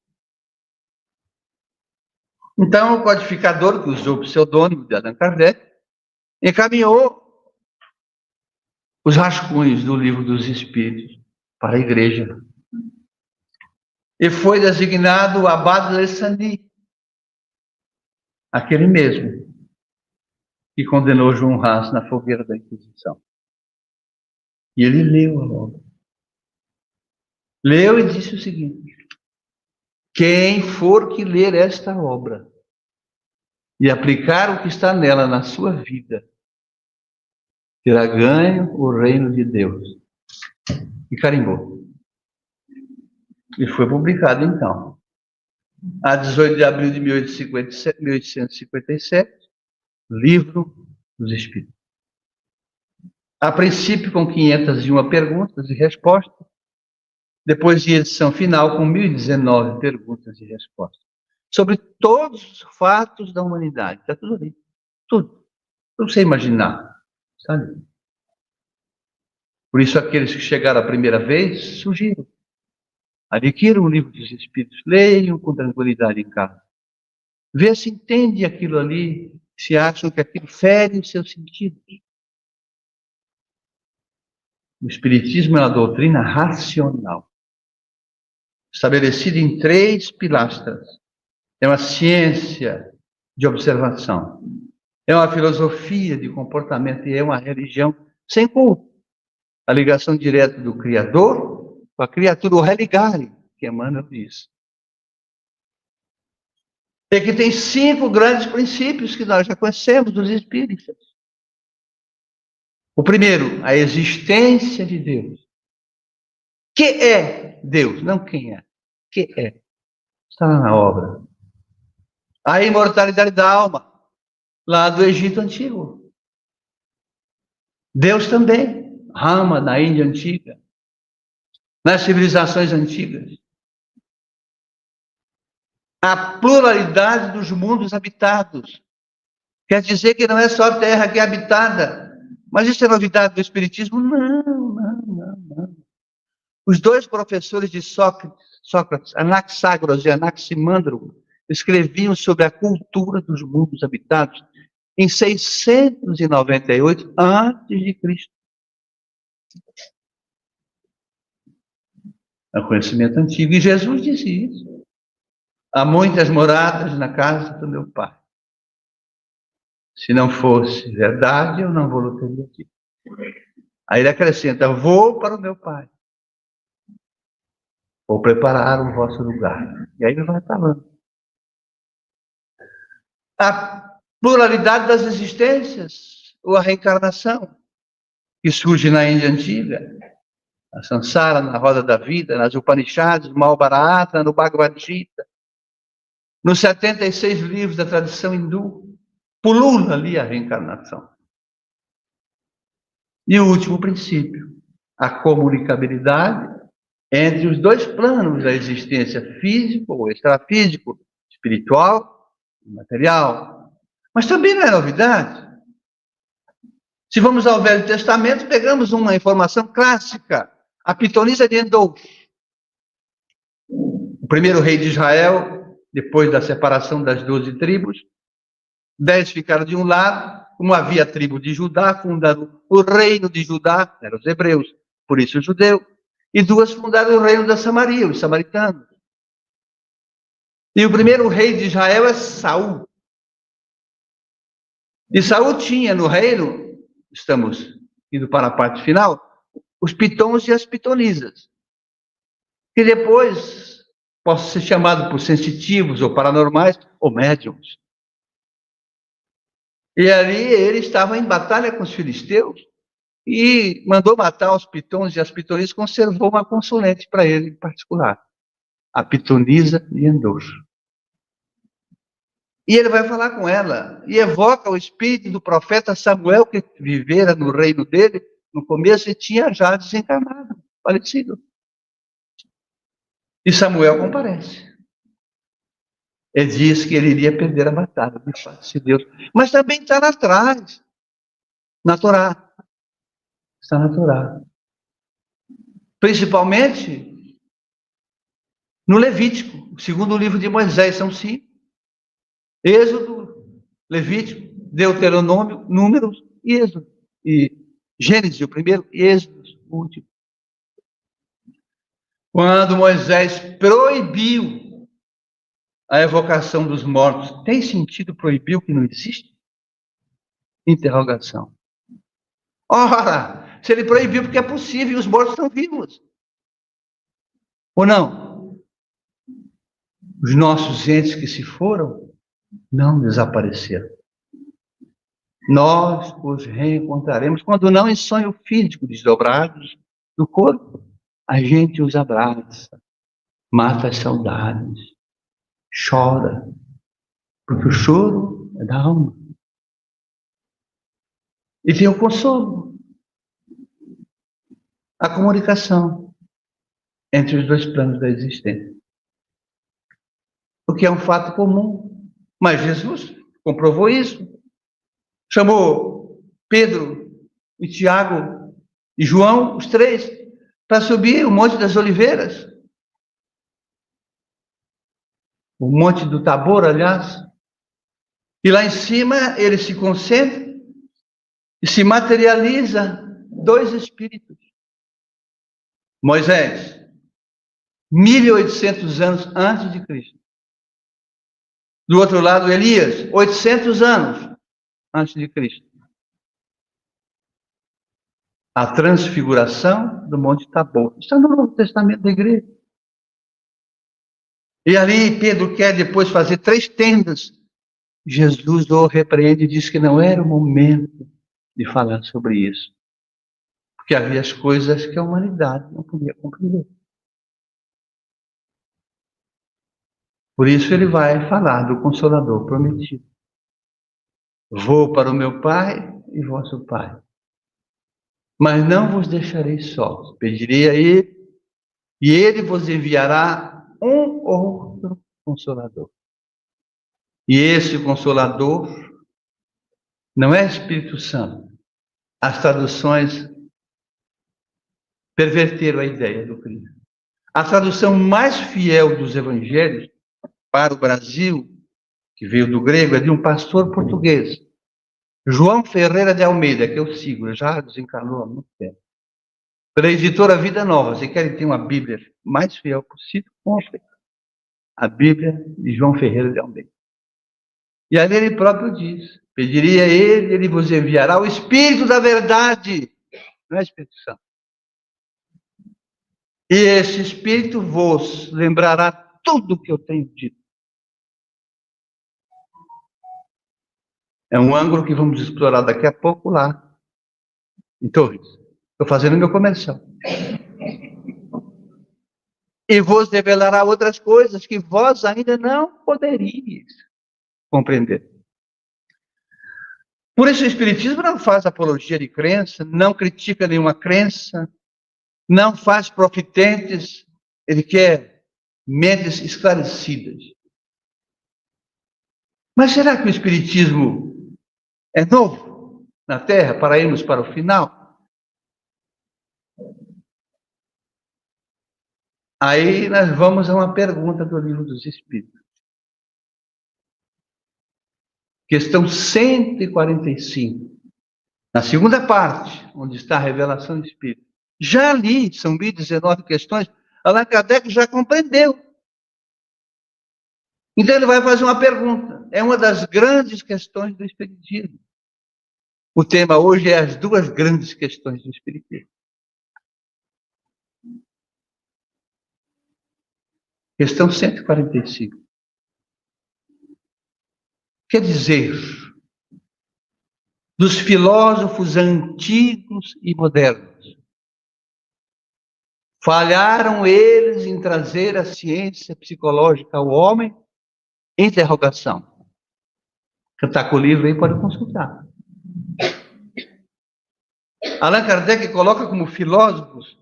Então, o codificador, que usou o pseudônimo de Allan Kardec, encaminhou os rascunhos do Livro dos Espíritos para a Igreja. E foi designado o Abade de Saint-Denis, aquele mesmo que condenou João Ras na fogueira da Inquisição. E ele leu a obra. Leu e disse o seguinte: quem for que ler esta obra e aplicar o que está nela na sua vida, terá ganho o reino de Deus. E carimbou. E foi publicado, então, a 18 de abril de 1857, Livro dos Espíritos. A princípio, com 501 perguntas e respostas, depois de edição final, com 1019 perguntas e respostas, sobre todos os fatos da humanidade. Está tudo ali. Tudo. Não sei imaginar. Sabe? Por isso, aqueles que chegaram a primeira vez, sugiro: adquiram o Livro dos Espíritos, leiam com tranquilidade em casa. Vê se entende aquilo ali, se acham que aquilo fere os seus sentidos. O Espiritismo é uma doutrina racional, estabelecida em 3 pilastras. É uma ciência de observação, é uma filosofia de comportamento e é uma religião sem culto. A ligação direta do Criador com a criatura, o religare, que Emmanuel diz. E que tem 5 grandes princípios que nós já conhecemos dos espíritas. O primeiro, a existência de Deus. Que é Deus, não quem é. Que é. Está na obra. A imortalidade da alma, lá do Egito Antigo. Deus também, Rama, na Índia antiga, nas civilizações antigas. A pluralidade dos mundos habitados. Quer dizer que não é só a Terra que é habitada. Mas isso é novidade do Espiritismo? Não. Os dois professores de Sócrates, Anaxágoras e Anaximandro, escreviam sobre a cultura dos mundos habitados em 698 a.C. É um conhecimento antigo. E Jesus disse isso. Há muitas moradas na casa do meu Pai. Se não fosse verdade, eu não vou teria aqui. Aí ele acrescenta: vou para o meu Pai. Vou preparar o vosso lugar. E aí ele vai falando. A pluralidade das existências, ou a reencarnação, que surge na Índia antiga, a Sansara, na roda da vida, nas Upanishads, no Mahabharata, no Bhagavad Gita, nos 76 livros da tradição hindu, pulula ali a reencarnação. E o último princípio, a comunicabilidade entre os dois planos da existência, físico ou extrafísico, espiritual e material. Mas também não é novidade. Se vamos ao Velho Testamento, pegamos uma informação clássica, a pitonisa de Endor. O primeiro rei de Israel, depois da separação das 12 tribos, 10 ficaram de um lado, como havia a tribo de Judá, fundaram o reino de Judá, eram os hebreus, por isso o judeu, e 2 fundaram o reino da Samaria, os samaritanos. E o primeiro rei de Israel é Saul. E Saul tinha no reino, estamos indo para a parte final, os pitons e as pitonisas, que depois possam ser chamados por sensitivos ou paranormais ou médiums. E ali ele estava em batalha com os filisteus e mandou matar os pitons e as pitonisas, conservou uma consulente para ele em particular, a pitonisa de Endor. E ele vai falar com ela e evoca o espírito do profeta Samuel, que vivera no reino dele no começo e tinha já desencarnado, falecido. E Samuel comparece. Ele diz que ele iria perder a batalha, de fato, se Deus. Mas também está lá atrás, na Torá. Está na Torá. Principalmente no Levítico, o segundo livro de Moisés, são 5. Êxodo, Levítico, Deuteronômio, Números e Êxodo. E Gênesis, o primeiro, e Êxodo, o último. Quando Moisés proibiu a evocação dos mortos, tem sentido proibir o que não existe? Interrogação. Ora, se ele proibiu porque é possível e os mortos estão vivos. Ou não? Os nossos entes que se foram não desapareceram. Nós os reencontraremos, quando não em sonho físico, desdobrados do corpo. A gente os abraça, mata as saudades, chora, porque o choro é da alma. E tem o consolo, a comunicação entre os dois planos da existência. O que é um fato comum. Mas Jesus comprovou isso. Chamou Pedro e Tiago e João, os 3, para subir o Monte das Oliveiras. O Monte do Tabor, aliás. E lá em cima ele se concentra e se materializa 2 espíritos. Moisés, 1800 anos antes de Cristo. Do outro lado, Elias, 800 anos antes de Cristo. A transfiguração do Monte Tabor. Está no Novo Testamento da igreja. E ali Pedro quer depois fazer 3 tendas. Jesus o repreende e diz que não era o momento de falar sobre isso. Porque havia as coisas que a humanidade não podia compreender. Por isso ele vai falar do Consolador prometido. Vou para o meu Pai e vosso Pai. Mas não vos deixarei sós. Pedirei a ele, e ele vos enviará um outro Consolador. E esse Consolador não é Espírito Santo. As traduções perverteram a ideia do Cristo. A tradução mais fiel dos evangelhos para o Brasil, que veio do grego, é de um pastor português, João Ferreira de Almeida, que eu sigo, já desencarnou há muito tempo. Pela editora Vida Nova. Se querem ter uma Bíblia mais fiel possível, comprem a Bíblia de João Ferreira de Almeida. E ali ele próprio diz: pediria a ele, ele vos enviará o Espírito da verdade. Não é Espírito Santo. E esse Espírito vos lembrará tudo o que eu tenho dito. É um ângulo que vamos explorar daqui a pouco lá, em Torres. Estou fazendo meu comercial. E vos revelará outras coisas que vós ainda não poderíeis compreender. Por isso o Espiritismo não faz apologia de crença, não critica nenhuma crença, não faz profitentes, ele quer mentes esclarecidas. Mas será que o Espiritismo é novo na Terra para irmos para o final? Aí nós vamos a uma pergunta do Livro dos Espíritos. Questão 145. Na segunda parte, onde está a revelação do Espírito. Já ali, são 1019 questões, Allan Kardec já compreendeu. Então ele vai fazer uma pergunta. É uma das grandes questões do Espiritismo. O tema hoje é as duas grandes questões do Espiritismo. Questão 145. Quer dizer, dos filósofos antigos e modernos, falharam eles em trazer a ciência psicológica ao homem? Interrogação. Quem está com o livro aí pode consultar. Allan Kardec coloca como filósofos,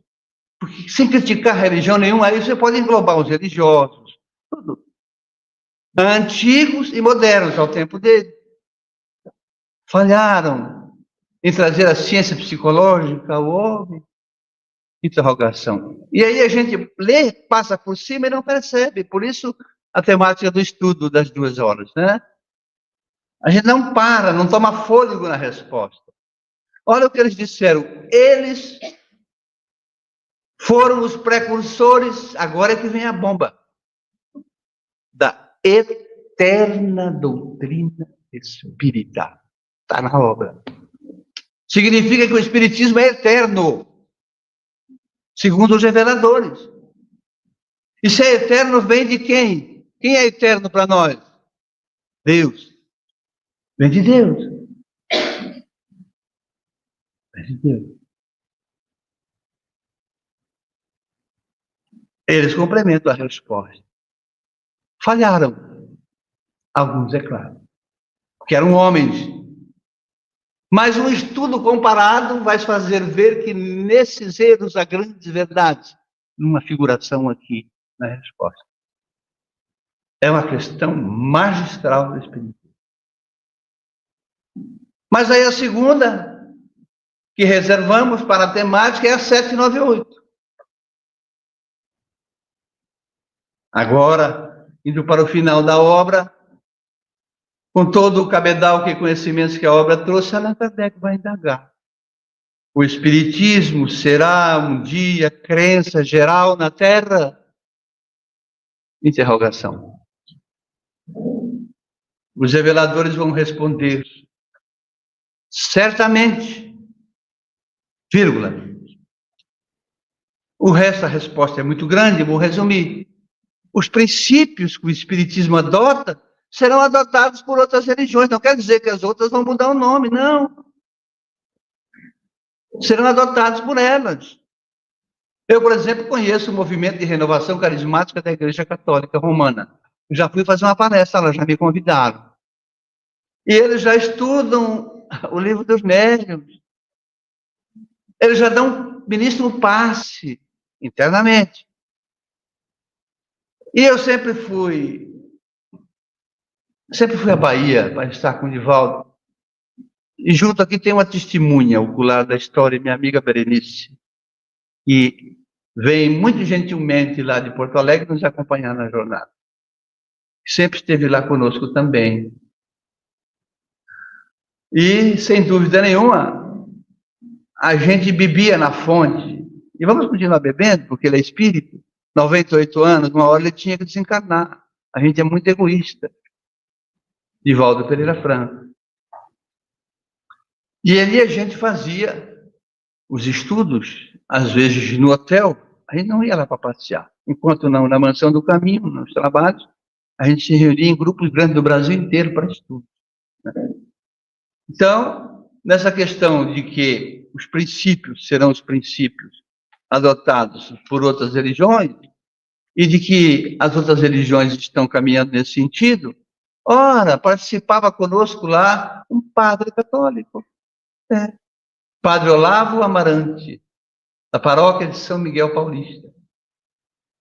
porque sem criticar religião nenhuma, aí você pode englobar os religiosos, tudo. Antigos e modernos ao tempo dele. Falharam em trazer a ciência psicológica ao homem? Interrogação. E aí a gente lê, passa por cima e não percebe. Por isso a temática do estudo das 2 horas, né? A gente não para, não toma fôlego na resposta. Olha o que eles disseram. Eles foram os precursores, agora é que vem a bomba, da eterna doutrina espírita. Está na obra. Significa que o Espiritismo é eterno, segundo os reveladores. E se é eterno, vem de quem? Quem é eterno para nós? Deus. Vem de Deus. Vem de Deus. Eles complementam a resposta. Falharam. Alguns, é claro. Porque eram homens. Mas um estudo comparado vai fazer ver que nesses erros há grandes verdades. Numa figuração aqui na resposta. É uma questão magistral do Espiritismo. Mas aí a segunda, que reservamos para a temática, é a 798. Agora, indo para o final da obra, com todo o cabedal que conhecimentos que a obra trouxe, Allan Kardec vai indagar. O Espiritismo será um dia crença geral na Terra? Interrogação. Os reveladores vão responder, certamente, vírgula. O resto, a resposta é muito grande, vou resumir. Os princípios que o Espiritismo adota serão adotados por outras religiões. Não quer dizer que as outras vão mudar o nome, não. Serão adotados por elas. Eu, por exemplo, conheço o movimento de renovação carismática da Igreja Católica Romana. Já fui fazer uma palestra lá, já me convidaram. E eles já estudam o livro dos médiuns. Eles já ministram um passe internamente. E eu sempre fui à Bahia para estar com o Divaldo. E junto aqui tem uma testemunha ocular da história, minha amiga Berenice, que vem muito gentilmente lá de Porto Alegre nos acompanhar na jornada. Sempre esteve lá conosco também. E, sem dúvida nenhuma, a gente bebia na fonte. E vamos continuar bebendo, porque ele é espírito. 98 anos, uma hora ele tinha que desencarnar. A gente é muito egoísta. Divaldo Pereira Franco. E ali a gente fazia os estudos, às vezes no hotel. A gente não ia lá para passear. Enquanto não, na Mansão do Caminho, nos trabalhos, a gente se reunia em grupos grandes do Brasil inteiro para estudo. Então, nessa questão de que os princípios serão os princípios adotados por outras religiões, e de que as outras religiões estão caminhando nesse sentido, ora, participava conosco lá um padre católico, Padre Olavo Amarante, da paróquia de São Miguel Paulista.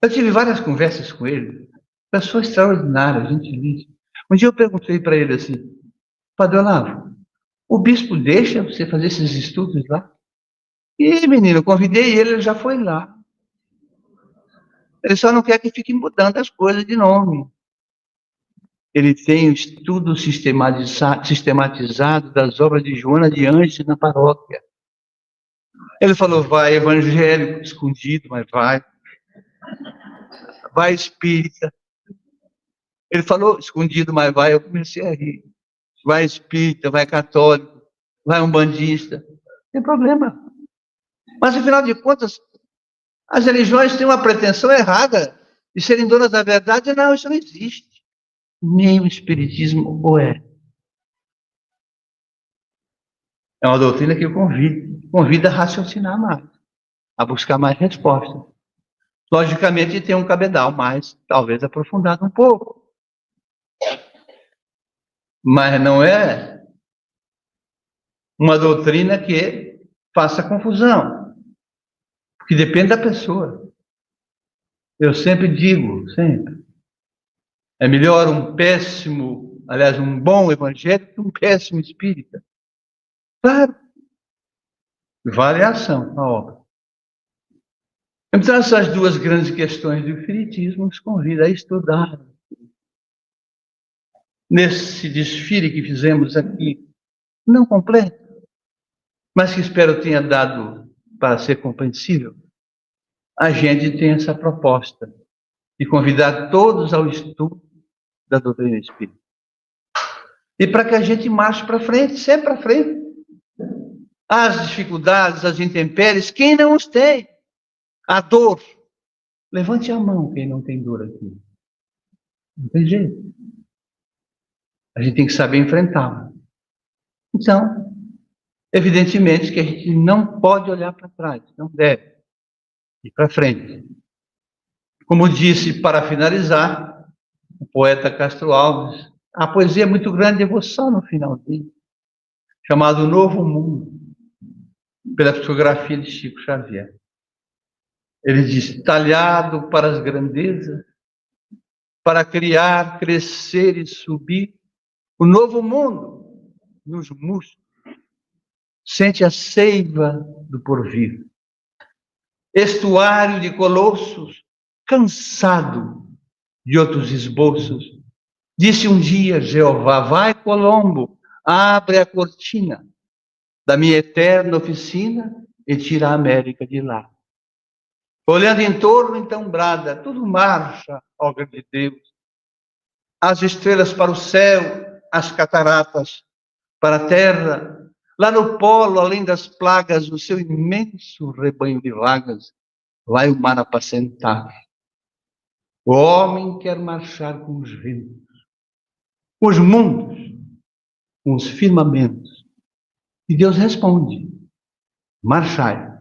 Eu tive várias conversas com ele, pessoa extraordinária, gentilíssima. Um dia eu perguntei para ele assim, Padre Olavo, o bispo deixa você fazer esses estudos lá? E, menino, eu convidei ele, ele já foi lá. Ele só não quer que fique mudando as coisas de nome. Ele tem o estudo sistematizado das obras de Joana de Anjos na paróquia. Ele falou, vai evangélico, escondido, mas vai. Vai espírita. Ele falou, escondido, mas vai. Eu comecei a rir. Vai espírita, vai católico, vai umbandista. Não tem problema. Mas, afinal de contas, as religiões têm uma pretensão errada de serem donas da verdade. Não, isso não existe. Nem o espiritismo o é. É uma doutrina que convida a raciocinar mais, a buscar mais respostas. Logicamente tem um cabedal mais, talvez aprofundado um pouco. Mas não é uma doutrina que faça confusão, porque depende da pessoa. Eu sempre digo, é melhor um bom evangélico que um péssimo espírita. Claro, vale a ação, a obra. Então, essas duas grandes questões do espiritismo nos convidam a estudar. Nesse desfile que fizemos aqui, não completo, mas que espero tenha dado para ser compreensível, a gente tem essa proposta de convidar todos ao estudo da doutrina espírita. E para que a gente marche para frente, sempre para frente. As dificuldades, as intempéries, quem não os tem? A dor. Levante a mão quem não tem dor aqui. Não tem jeito. A gente tem que saber enfrentá-la. Então, evidentemente que a gente não pode olhar para trás, não deve ir para frente. Como disse, para finalizar, o poeta Castro Alves, a poesia é muito grande, eu vou só no finalzinho, chamado Novo Mundo, pela psicografia de Chico Xavier. Ele diz, talhado para as grandezas, para criar, crescer e subir, o novo mundo nos músculos sente a seiva do porvir. Estuário de colossos, cansado de outros esboços, disse um dia Jeová, vai Colombo, abre a cortina da minha eterna oficina e tira a América de lá. Olhando em torno, então brada, tudo marcha, obra de Deus. As estrelas para o céu, as cataratas para a terra, lá no polo, além das plagas, o seu imenso rebanho de vagas, vai o mar apacentar. O homem quer marchar com os ventos, com os mundos, com os firmamentos. E Deus responde, marchai.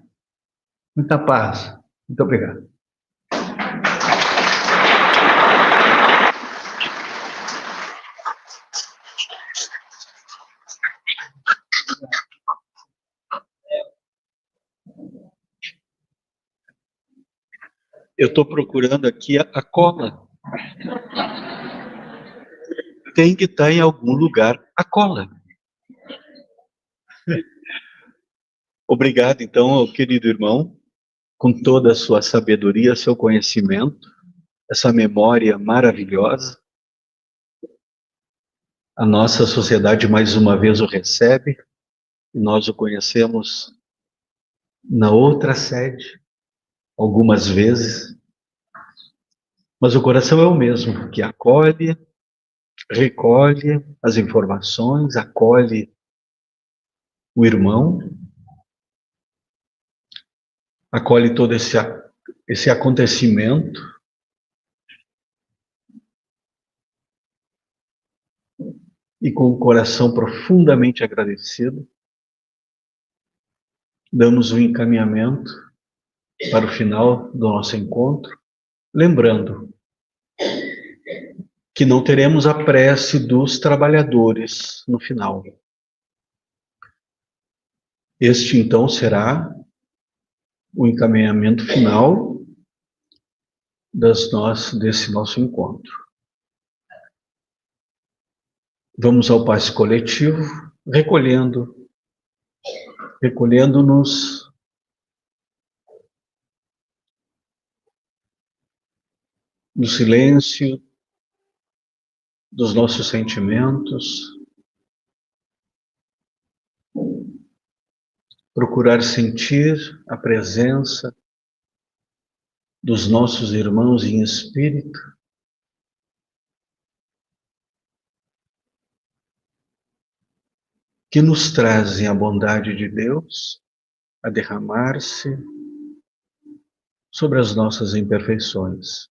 Muita paz. Muito obrigado. Eu estou procurando aqui a cola. Tem que estar em algum lugar a cola. Obrigado, então, querido irmão, com toda a sua sabedoria, seu conhecimento, essa memória maravilhosa. A nossa sociedade, mais uma vez, o recebe. E nós o conhecemos na outra sede, algumas vezes. Mas o coração é o mesmo, que acolhe, recolhe as informações, acolhe o irmão, acolhe todo esse acontecimento. E com o coração profundamente agradecido, damos um encaminhamento para o final do nosso encontro, lembrando que não teremos a prece dos trabalhadores no final. Este, então, será o encaminhamento final desse nosso encontro. Vamos ao passe coletivo, recolhendo-nos no silêncio dos nossos sentimentos, procurar sentir a presença dos nossos irmãos em espírito, que nos trazem a bondade de Deus a derramar-se sobre as nossas imperfeições.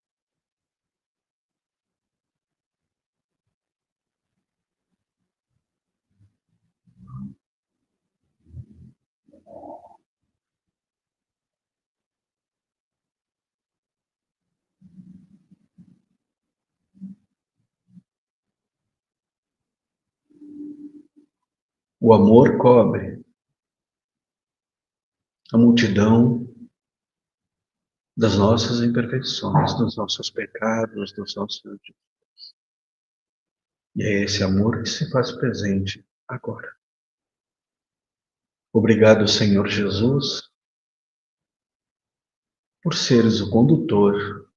O amor cobre a multidão das nossas imperfeições, dos nossos pecados, dos nossos delitos. E é esse amor que se faz presente agora. Obrigado, Senhor Jesus, por seres o condutor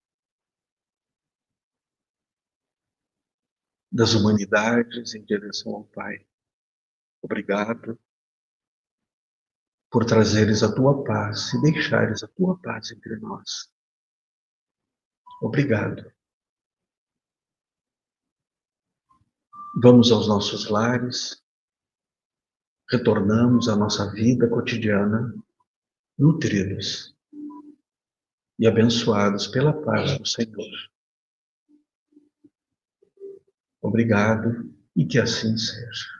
das humanidades em direção ao Pai. Obrigado por trazeres a tua paz e deixares a tua paz entre nós. Obrigado. Vamos aos nossos lares, retornamos à nossa vida cotidiana, nutridos e abençoados pela paz do Senhor. Obrigado e que assim seja.